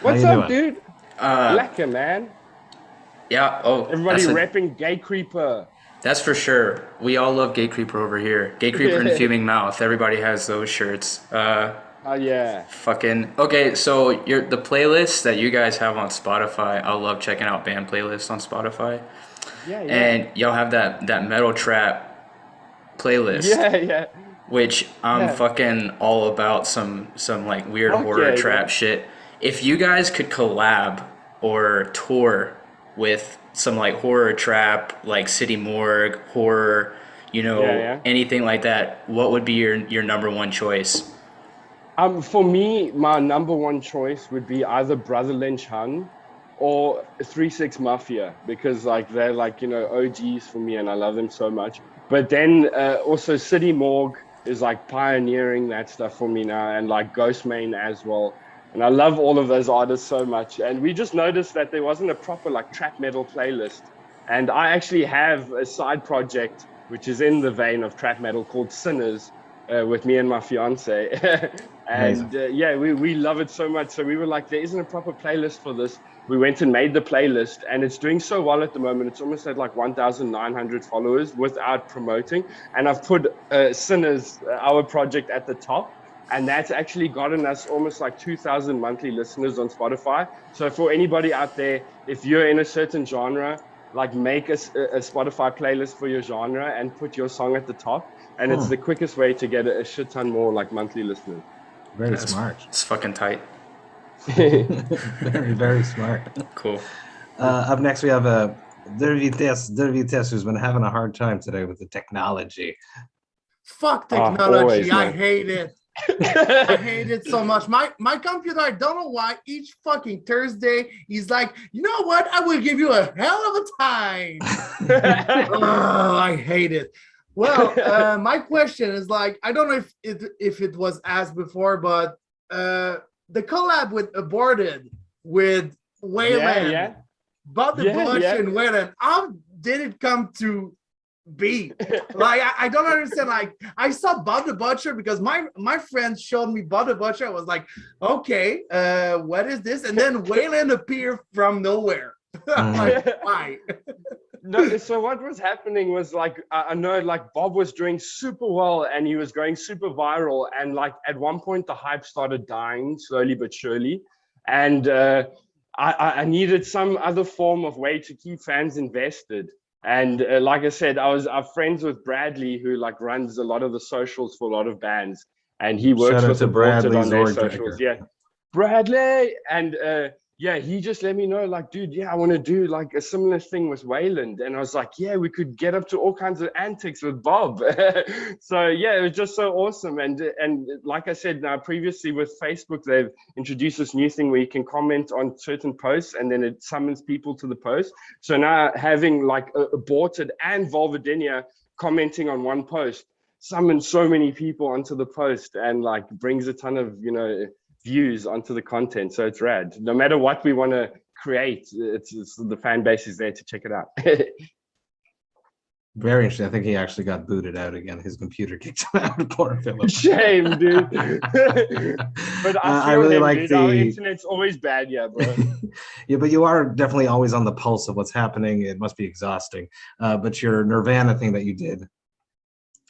What's up, dude? Lekker, man. Yeah. Oh, everybody repping Gay Creeper. That's for sure. We all love Gay Creeper over here. Gay Creeper and Fuming Mouth. Everybody has those shirts. Oh yeah. Fucking okay. So the playlists that you guys have on Spotify, I love checking out band playlists on Spotify. Yeah. And y'all have that metal trap playlist. Yeah. Which I'm fucking all about some like weird horror trap shit. If you guys could collab or tour with some like horror trap, like City Morgue, horror, anything like that, what would be your number one choice? For me, my number one choice would be either Brother Lynch Hung or 3-6 Mafia, because like they're like, OGs for me and I love them so much. But then also City Morgue is like pioneering that stuff for me now, and like Ghostmain as well. And I love all of those artists so much. And we just noticed that there wasn't a proper like trap metal playlist. And I actually have a side project which is in the vein of trap metal called Sinners, with me and my fiance. And we love it so much. So we were like, there isn't a proper playlist for this. We went and made the playlist, and it's doing so well at the moment. It's almost at like 1,900 followers without promoting. And I've put Sinners, our project, at the top. And that's actually gotten us almost like 2,000 monthly listeners on Spotify. So for anybody out there, if you're in a certain genre, like make a Spotify playlist for your genre and put your song at the top. And it's the quickest way to get a shit ton more like monthly listeners. Very smart. It's fucking tight. Very, very smart. Cool. Up next, we have Dervites, who's been having a hard time today with the technology. Fuck technology. Always, I hate it. I hate it so much. My computer, I don't know why, each fucking Thursday, he's like, you know what? I will give you a hell of a time. I hate it. Well, my question is like, I don't know if it was asked before, but the collab with Aborted with Wayland, Bob the Butch and Wayland, how did it come to be? Like, I don't understand. Like, I saw Bob the Butcher because my friends showed me Bob the Butcher. I was like, okay, what is this? And then Wayland appeared from nowhere. I'm like, why? No, so what was happening was like, I know like Bob was doing super well and he was going super viral, and like at one point the hype started dying slowly but surely, and I needed some other form of way to keep fans invested. And like I said, I'm friends with Bradley, who like runs a lot of the socials for a lot of bands, and he works with the Bradley on their socials. Yeah, Bradley. And he just let me know, like, dude, I want to do like a similar thing with Wayland. And I was like, yeah, we could get up to all kinds of antics with Bob. So yeah, it was just so awesome. And like I said, now previously with Facebook, they've introduced this new thing where you can comment on certain posts and then it summons people to the post. So now having like Aborted and Vulvodynia commenting on one post summons so many people onto the post and like brings a ton of, views onto the content. So it's rad. No matter what we want to create, it's the fan base is there to check it out. Very interesting. I think he actually got booted out again. His computer kicked him out. Poor Philip. Shame, dude. But I really like our internet's always bad, bro. Yeah, but you are definitely always on the pulse of what's happening. It must be exhausting. But your Nirvana thing that you did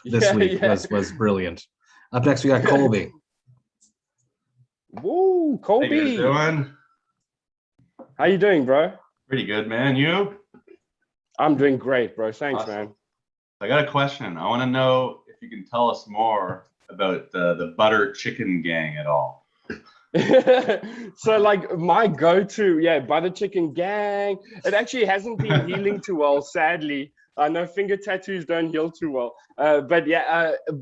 this week was brilliant. Up next, we got Colby. Woo, Colby. How you doing? How you doing, bro? Pretty good, man. You? I'm doing great, bro. Thanks, Awesome. man. I got a question. I want to know if you can tell us more about the butter chicken gang at all. So like my go-to, butter chicken gang. It actually hasn't been healing too well, sadly. I know finger tattoos don't heal too well. But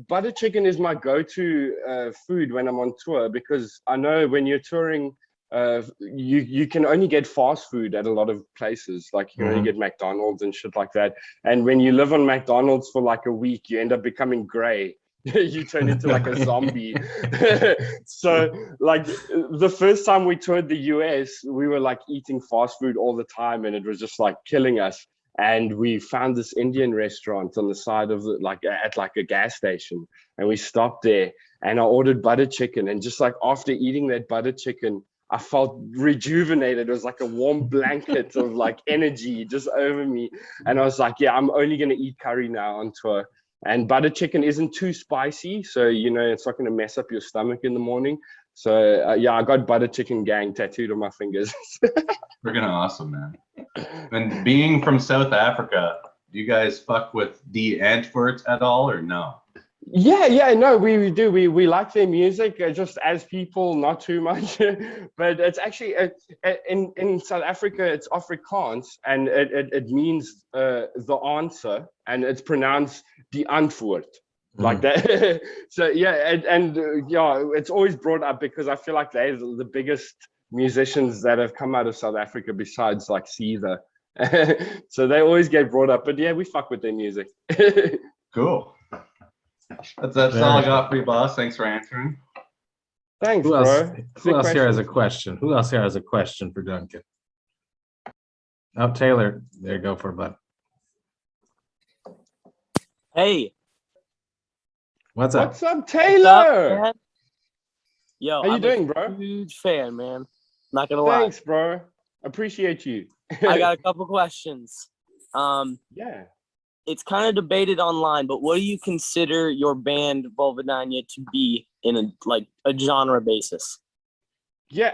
butter chicken is my go-to food when I'm on tour, because I know when you're touring, you can only get fast food at a lot of places. Like you can only get McDonald's and shit like that. And when you live on McDonald's for like a week, you end up becoming gray. You turn into like a zombie. So like the first time we toured the US, we were like eating fast food all the time, and it was just like killing us. And we found this Indian restaurant on the side of at a gas station, and we stopped there, and I ordered butter chicken. And just like after eating that butter chicken, I felt rejuvenated. It was like a warm blanket of like energy just over me. And I was like, I'm only going to eat curry now on tour. And butter chicken isn't too spicy, so it's not going to mess up your stomach in the morning. So I got butter chicken gang tattooed on my fingers. Freaking awesome, man. And being from South Africa, do you guys fuck with the Antwoord at all, or no? No, we do. We like their music, just as people, not too much. But it's actually in South Africa, it's Afrikaans, and it means the answer, and it's pronounced die antwoord, like that. So it's always brought up because I feel like they're the biggest musicians that have come out of South Africa besides like Caesar. So they always get brought up. But we fuck with their music. Cool. That's all I got for you, boss. Thanks for answering. Thanks, Who else, bro. Who else here has a question? Who else here has a question for Duncan? Oh, Taylor. There you go for a button. Hey. What's up? What's up, Taylor? What's up, yo, how you doing, bro? Huge fan, man. Not gonna lie. Thanks, bro. Appreciate you. I got a couple questions. It's kind of debated online, but what do you consider your band Vulvodynia to be in a genre basis?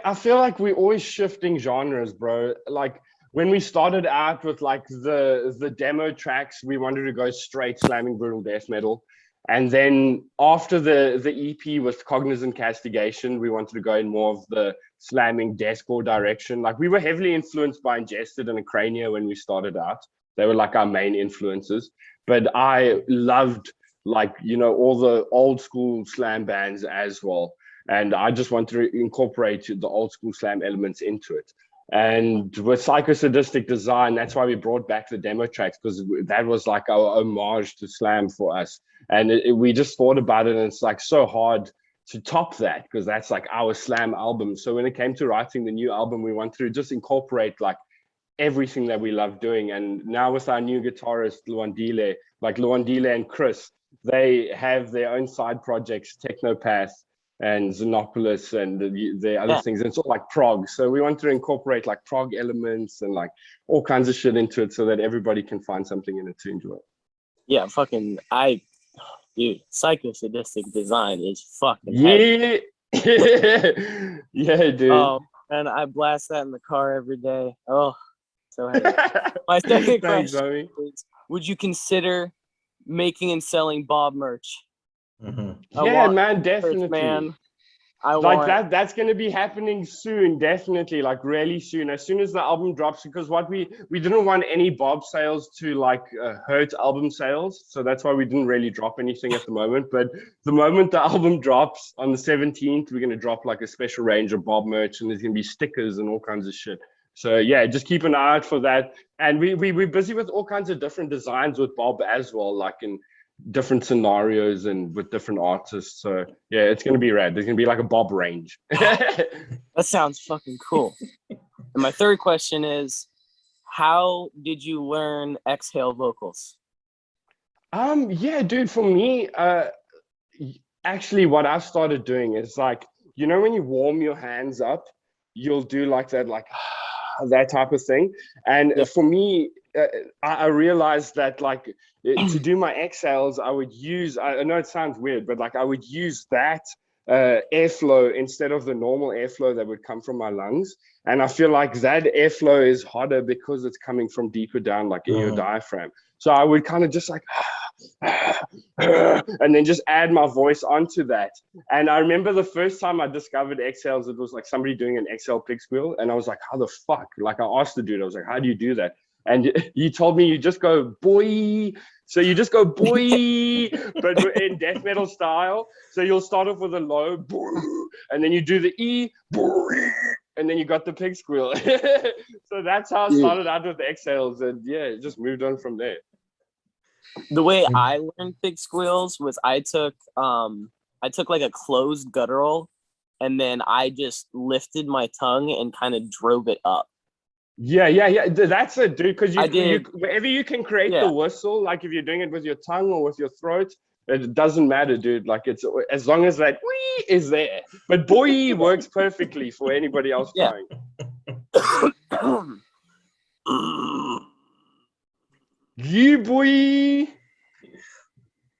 I feel like we're always shifting genres, bro. Like when we started out with like the demo tracks, we wanted to go straight slamming brutal death metal. And then after the EP with Cognizant Castigation, we wanted to go in more of the slamming deathcore direction. Like we were heavily influenced by Ingested and Acrania when we started out. They were like our main influences. But I loved all the old school slam bands as well. And I just wanted to incorporate the old school slam elements into it. And with Psychosadistic Design, that's why we brought back the demo tracks, because that was like our homage to slam for us. And we just thought about it, and it's like so hard to top that, because that's like our slam album. So when it came to writing the new album, we wanted to just incorporate like everything that we love doing. And now with our new guitarist, Luandile and Chris, they have their own side projects, Technopath and Xenopolis and the other things. And it's all like prog. So we want to incorporate like prog elements and like all kinds of shit into it so that everybody can find something in it to enjoy. Yeah, dude, Psychosadistic Design is fucking heavy. Yeah, dude. Oh, and I blast that in the car every day. Oh, so heavy. My second question is, would you consider making and selling Bob merch? Man, definitely. Man, that's going to be happening soon, definitely, like really soon, as soon as the album drops, because what we didn't want any Bob sales to like hurt album sales, so that's why we didn't really drop anything at the moment. But the moment the album drops on the 17th, we're going to drop like a special range of Bob merch, and there's going to be stickers and all kinds of shit. So just keep an eye out for that. And we're busy with all kinds of different designs with Bob as well, like in different scenarios and with different artists. So it's going to be rad. There's going to be like a Bob range. That sounds fucking cool. And my third question is, how did you learn exhale vocals? Dude, for me, actually what I've started doing is like, when you warm your hands up, you'll do like that, like that type of thing. And for me, I realized that like to do my exhales, I would use, I know it sounds weird, but like I would use that airflow instead of the normal airflow that would come from my lungs. And I feel like that airflow is harder because it's coming from deeper down, like in your diaphragm. So I would kind of just like, and then just add my voice onto that. And I remember the first time I discovered exhales, it was like somebody doing an exhale pig squeal. And I was like, how the fuck? Like I asked the dude, I was like, how do you do that? And he told me you just go, boy. So you just go, boy, but in death metal style. So you'll start off with a low, boy, and then you do the E, boy, and then you got the pig squeal. So that's how I started out with the exhales. And yeah, it just moved on from there. The way I learned pig squeals was I took like a closed guttural, and then I just lifted my tongue and kind of drove it up. Yeah. That's it, dude. Because wherever you can create the whistle, like if you're doing it with your tongue or with your throat, it doesn't matter, dude. Like it's as long as that wee is there. But boy works perfectly for anybody else trying. Yeah, boy.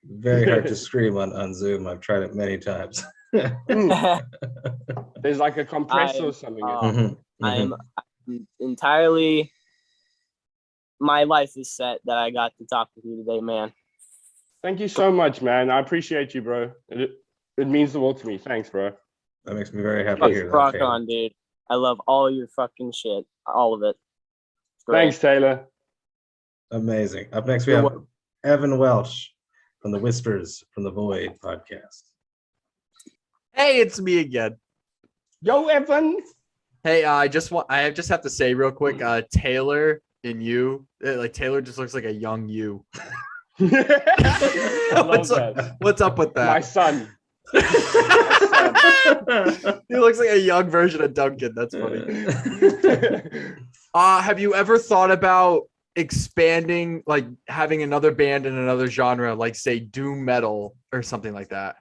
Very hard to scream on Zoom. I've tried it many times. There's like a compressor or something. I'm entirely, my life is set that I got to talk with you today, man. Thank you so much, man. I appreciate you, bro. It means the world to me. Thanks, bro. That makes me very happy to hear that. Rock on, dude. I love all your fucking shit. All of it. Thanks, Taylor. Amazing. Up next, we have Evan Welch from the Whispers from the Void podcast. Hey, it's me again. Yo, Evan. Hey, I just have to say real quick, Taylor and you, like Taylor just looks like a young you. What's up with that? My son. He looks like a young version of Duncan. That's funny. Have you ever thought about expanding, like having another band in another genre, like say doom metal or something like that?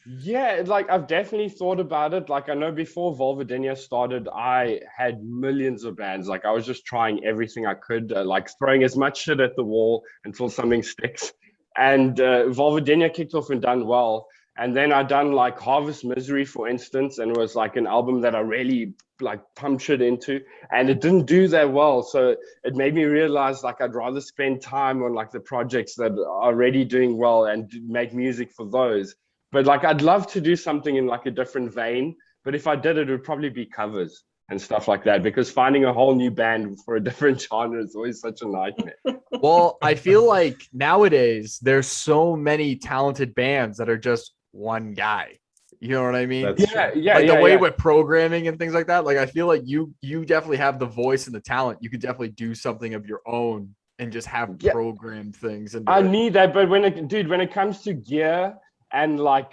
Yeah, like I've definitely thought about it. Like I know before Vulvodynia started, I had millions of bands. Like I was just trying everything I could, like throwing as much shit at the wall until something sticks. And Vulvodynia kicked off and done well. And then I done like Harvest Misery, for instance, and it was like an album that I really like pumped shit into, and it didn't do that well. So it made me realize like I'd rather spend time on like the projects that are already doing well and make music for those. But like, I'd love to do something in like a different vein. But if I did, it would probably be covers and stuff like that, because finding a whole new band for a different genre is always such a nightmare. Well, I feel like nowadays there's so many talented bands that are just one guy. You know what I mean? The way with programming and things like that. Like, I feel like you definitely have the voice and the talent. You could definitely do something of your own and just have programmed things. And I need that, but when it comes to gear and like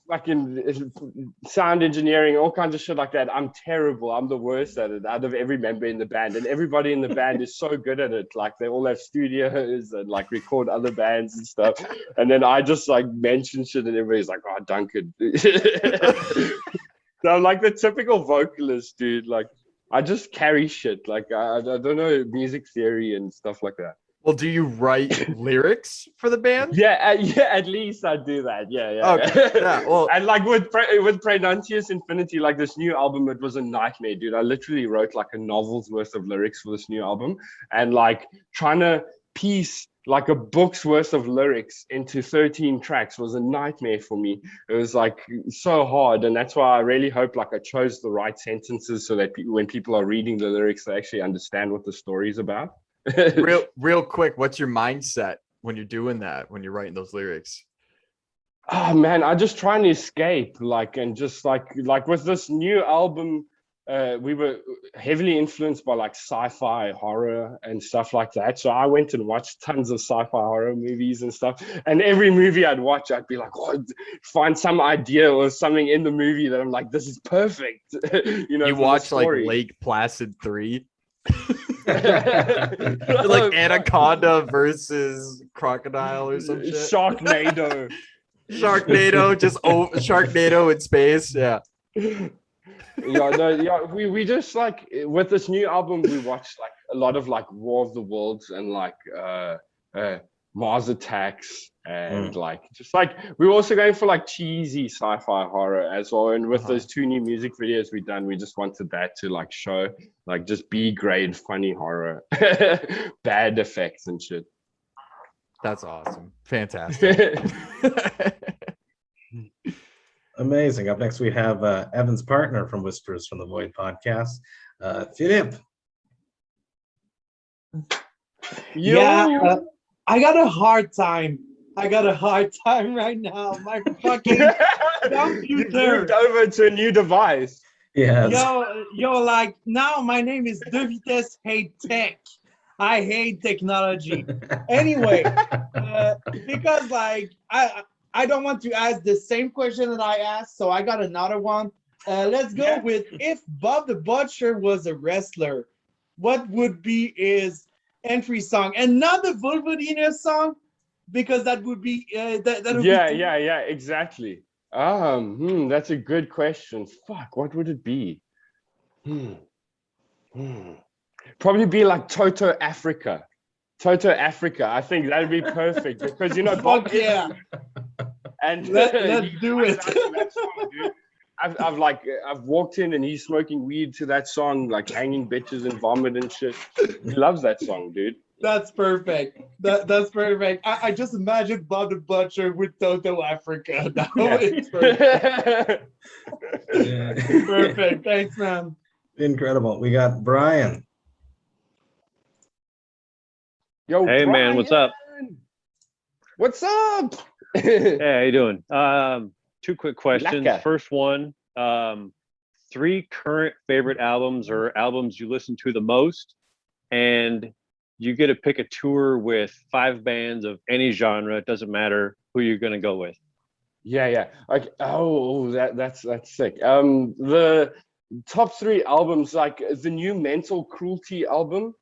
fucking sound engineering, all kinds of shit like that, I'm terrible. I'm the worst at it out of every member in the band, and everybody in the band is so good at it. Like they all have studios and like record other bands and stuff, and then I just like mention shit and everybody's like, oh, Duncan. So I'm like the typical vocalist, dude. Like I just carry shit. Like I don't know music theory and stuff like that. Well, do you write lyrics for the band? Yeah, at least I do that. Yeah. Okay. Yeah. Well, and like with Praenuntius Infiniti, like this new album, it was a nightmare, dude. I literally wrote like a novel's worth of lyrics for this new album, and like trying to piece like a book's worth of lyrics into 13 tracks was a nightmare for me. It was like so hard, and that's why I really hope like I chose the right sentences so that when people are reading the lyrics, they actually understand what the story is about. real quick, what's your mindset when you're doing that, when you're writing those lyrics? Oh man, I just trying to escape, like, and just like with this new album, we were heavily influenced by like sci-fi horror and stuff like that. So I went and watched tons of sci-fi horror movies and stuff, and every movie I'd watch, I'd be like, oh, find some idea or something in the movie that I'm like, this is perfect. You watch like Lake Placid 3. Like Anaconda versus Crocodile or some shit. Sharknado, just Sharknado in space. Yeah. We just like with this new album, we watched like a lot of like War of the Worlds and like Mars Attacks, and like just like we were also going for like cheesy sci-fi horror as well. And with those 2 new music videos we done, we just wanted that to like show like just B grade funny horror, bad effects and shit. That's awesome. Fantastic. Amazing. Up next, we have Evan's partner from Whispers from the Void podcast, Philip. Yeah, I got a hard time. Right now. My fucking computer. You moved over to a new device. Yes. Yo, like now my name is De Vitesse Hate Tech. I hate technology. Anyway, because like I don't want to ask the same question that I asked, so I got another one. Let's go with, if Bob the Butcher was a wrestler, what would be his entry song? And not the Vulvodynia song, because that would be that would yeah, exactly. That's a good question. Fuck, what would it be? Probably be like Toto Africa. I think that'd be perfect because Bob. Yeah. And let's do it. That song, dude. I've walked in and he's smoking weed to that song, like hanging bitches and vomit and shit. He loves that song, dude. That's perfect. That's perfect. I just imagine Bob the Butcher with Toto Africa. It's perfect. Perfect. Thanks, man. Incredible. We got Brian. Yo, hey, Brian. Man, what's up? What's up? Hey, how you doing? 2 quick questions. Laka. First one, 3 current favorite albums or albums you listen to the most, and you get to pick a tour with 5 bands of any genre. It doesn't matter who you're going to go with. Yeah. Okay. Oh, that's sick. The top 3 albums, like the new Mental Cruelty album,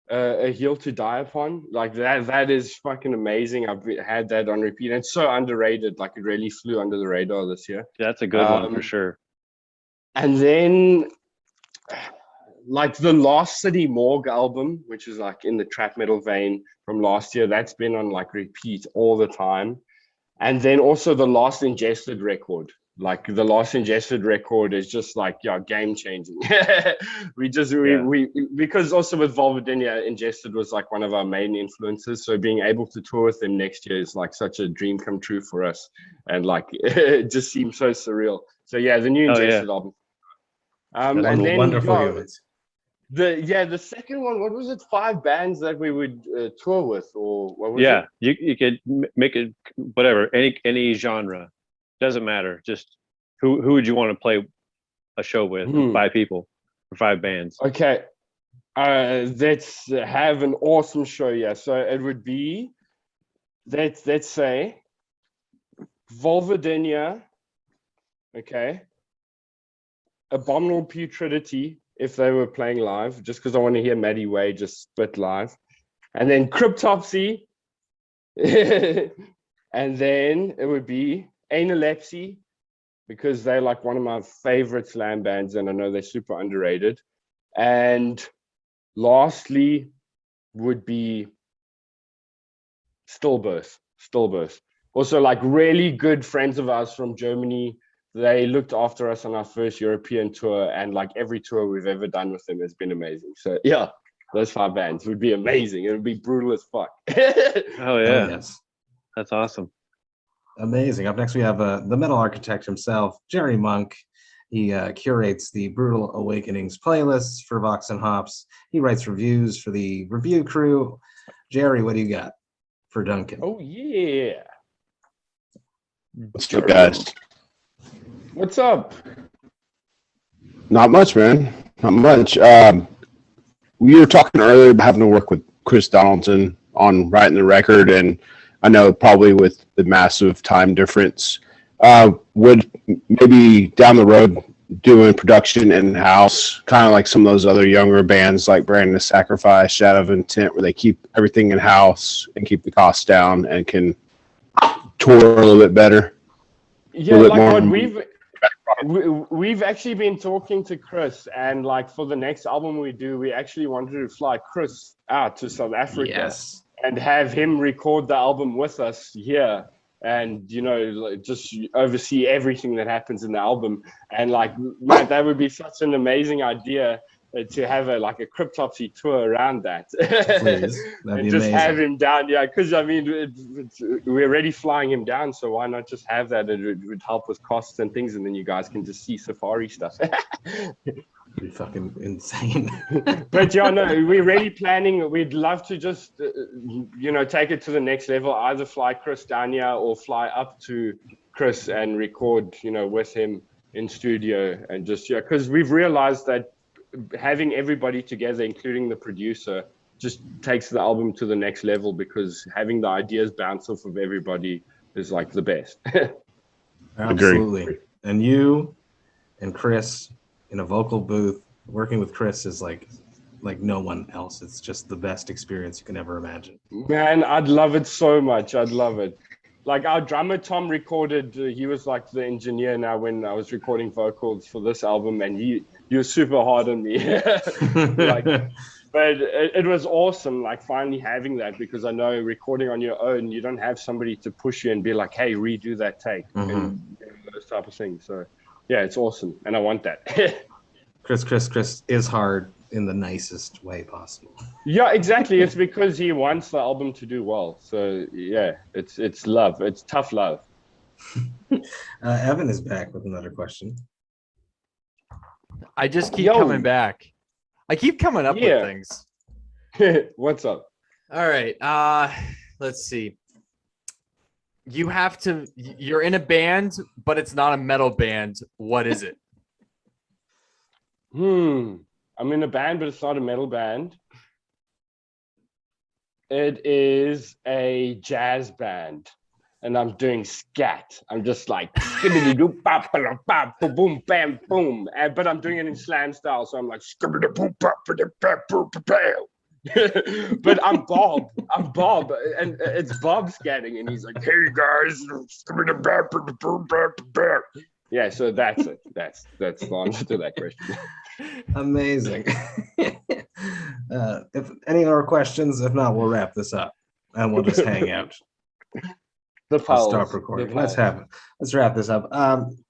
A Hill to Die Upon, like that is fucking amazing. I've had that on repeat, and it's so underrated. Like it really flew under the radar this year. Yeah, that's a good one for sure. And then like the Lost City Morgue album, which is like in the trap metal vein from last year, that's been on like repeat all the time. And then also the Last Ingested record. Like the Last Ingested record is just like, game changing. we because also with Vulvodynia, Ingested was like one of our main influences. So being able to tour with them next year is like such a dream come true for us. And like, it just seems so surreal. So yeah, the new Ingested album. And then wonderful humans. The second one, what was it? 5 bands that we would tour with, or what was it? You could make it whatever, any genre. Doesn't matter. Just who would you want to play a show with? 5 people or 5 bands. Okay. Let's have an awesome show. Yeah. So it would be let's say Vulvodynia. Okay. Abominable Putridity, if they were playing live, just because I want to hear Maddie Way just spit live. And then Cryptopsy. And then it would be Analepsy, because they're like one of my favorite slam bands, and I know they're super underrated. And lastly would be Stillbirth. Also like really good friends of ours from Germany. They looked after us on our first European tour, and like every tour we've ever done with them has been amazing. So yeah, those 5 bands would be amazing. It would be brutal as fuck. Oh yeah, yes, that's awesome. Amazing. Up next, we have the metal architect himself, Jerry Monk. He curates the Brutal Awakenings playlists for Vox and Hops. He writes reviews for the review crew. Jerry, what do you got for Duncan? Oh yeah. What's up, guys? What's up? Not much, man. Not much. We were talking earlier about having to work with Chris Donaldson on writing the record, and I know probably with the massive time difference, would maybe down the road doing production in-house, kind of like some of those other younger bands like Brandon the Sacrifice, Shadow of Intent, where they keep everything in-house and keep the costs down and can tour a little bit better. Yeah, like what we've actually been talking to Chris, and like for the next album we do, we actually wanted to fly Chris out to South Africa. Yes. and have him record the album with us here, and just oversee everything that happens in the album. And like, man, that would be such an amazing idea to have a Cryptopsy tour around that. Please, that'd and be just amazing. have him down, because I mean we're already flying him down, so why not just have that? It would help with costs and things, and then you guys can just see safari stuff. Be fucking insane. But yeah, no, we're really planning. We'd love to just take it to the next level, either fly Chris down here or fly up to Chris and record with him in studio, and just because we've realized that having everybody together, including the producer, just takes the album to the next level, because having the ideas bounce off of everybody is like the best. Absolutely. Agree. And you and Chris in a vocal booth, working with Chris is like no one else. It's just the best experience you can ever imagine. Man, I'd love it so much. I'd love it. Like our drummer Tom recorded, he was like the engineer now when I was recording vocals for this album, and he was super hard on me. But it was awesome, like finally having that, because I know recording on your own, you don't have somebody to push you and be like, hey, redo that take, and those type of things. So yeah, it's awesome, and I want that. Chris is hard in the nicest way possible. Yeah, exactly. It's because he wants the album to do well. So yeah, it's love. It's tough love. Evan is back with another question. I just keep coming back. I keep coming up with things. What's up? All right. Let's see. You're in a band, but it's not a metal band. What is it? I'm in a band, but it's not a metal band. It is a jazz band, and I'm doing scat. I'm just like boom, bam, boom, but I'm doing it in slam style, so I'm like but I'm Bob, and it's Bob scatting, and he's like, hey guys, yeah, so that's it. That's the answer to that question. Amazing. If any more questions, if not, we'll wrap this up and we'll just hang out. I'll stop recording. Let's wrap this up.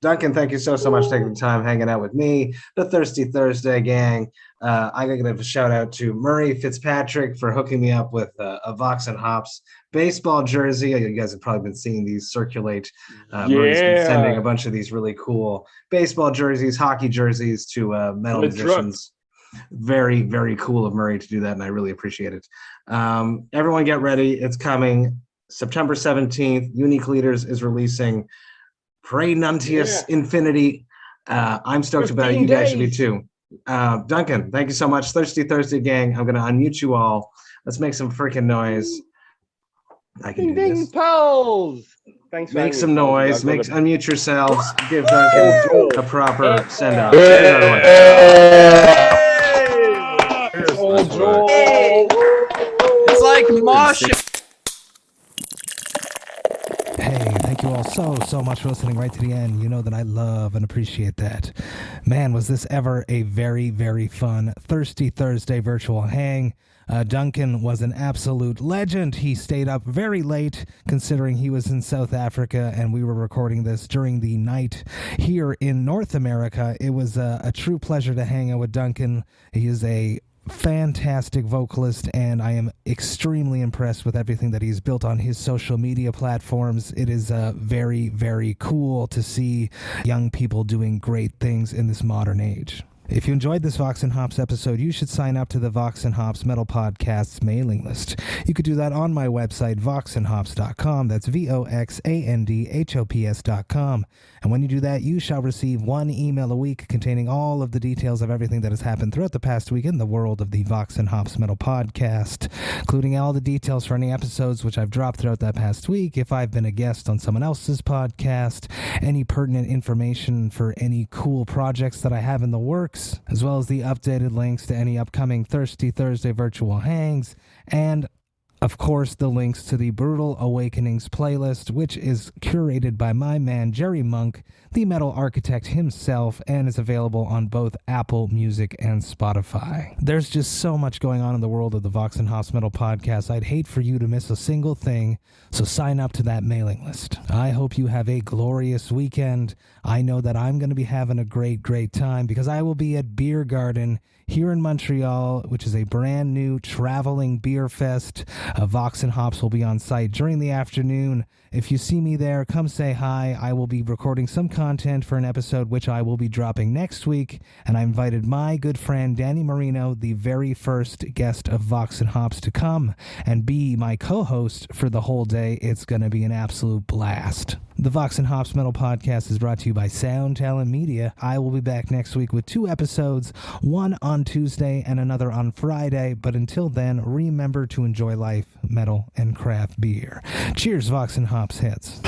Duncan, thank you so much for taking the time hanging out with me, the Thirsty Thursday gang. I gotta give a shout out to Murray Fitzpatrick for hooking me up with a VOX&HOPS baseball jersey. You guys have probably been seeing these circulate. Murray's been sending a bunch of these really cool baseball jerseys, hockey jerseys to metal musicians. Very, very cool of Murray to do that, and I really appreciate it. Everyone get ready. It's coming. September 17th, Unique Leaders is releasing Praenuntius Infiniti. I'm stoked about it. You guys should be too. Duncan, thank you so much. Thirsty Thursday gang. I'm going to unmute you all. Let's make some freaking noise. I can do this. Pals. Thanks. Make some noise. Unmute yourselves. Give Duncan a proper send off. It's like mosh. Hey, thank you all so much for listening right to the end. You know that I love and appreciate that. Man, was this ever a very, very fun Thirsty Thursday virtual hang. Duncan was an absolute legend. He stayed up very late, considering he was in South Africa and we were recording this during the night here in North America. It was a true pleasure to hang out with Duncan. He is a fantastic vocalist, and I am extremely impressed with everything that he's built on his social media platforms. It is very, very cool to see young people doing great things in this modern age. If you enjoyed this VOX&HOPS episode, you should sign up to the VOX&HOPS Metal Podcast's mailing list. You could do that on my website, voxandhops.com. That's VOXandHOPS.com. And when you do that, you shall receive one email a week containing all of the details of everything that has happened throughout the past week in the world of the VOX&HOPS Metal Podcast, including all the details for any episodes which I've dropped throughout that past week, if I've been a guest on someone else's podcast, any pertinent information for any cool projects that I have in the works, as well as the updated links to any upcoming Thirsty Thursday virtual hangs, and Of course, the links to the Brutal Awakenings playlist, which is curated by my man Jerry Monk, the metal architect himself, and is available on both Apple Music and Spotify. There's just so much going on in the world of the Vox and Hops Metal Podcast. I'd hate for you to miss a single thing, so sign up to that mailing list. I hope you have a glorious weekend. I know that I'm going to be having a great time because I will be at Beer Garden here in Montreal, which is a brand new traveling beer fest. Vox and Hops will be on site during the afternoon. If you see me there, come say hi. I will be recording some content for an episode which I will be dropping next week, and I invited my good friend Danny Marino, the very first guest of Vox and Hops, to come and be my co-host for the whole day. It's going to be an absolute blast. The Vox and Hops Metal Podcast is brought to you by Sound Talent Media. I will be back next week with 2 episodes, one on Tuesday and another on Friday. But until then, remember to enjoy life, metal, and craft beer. Cheers, Vox and Hops hits.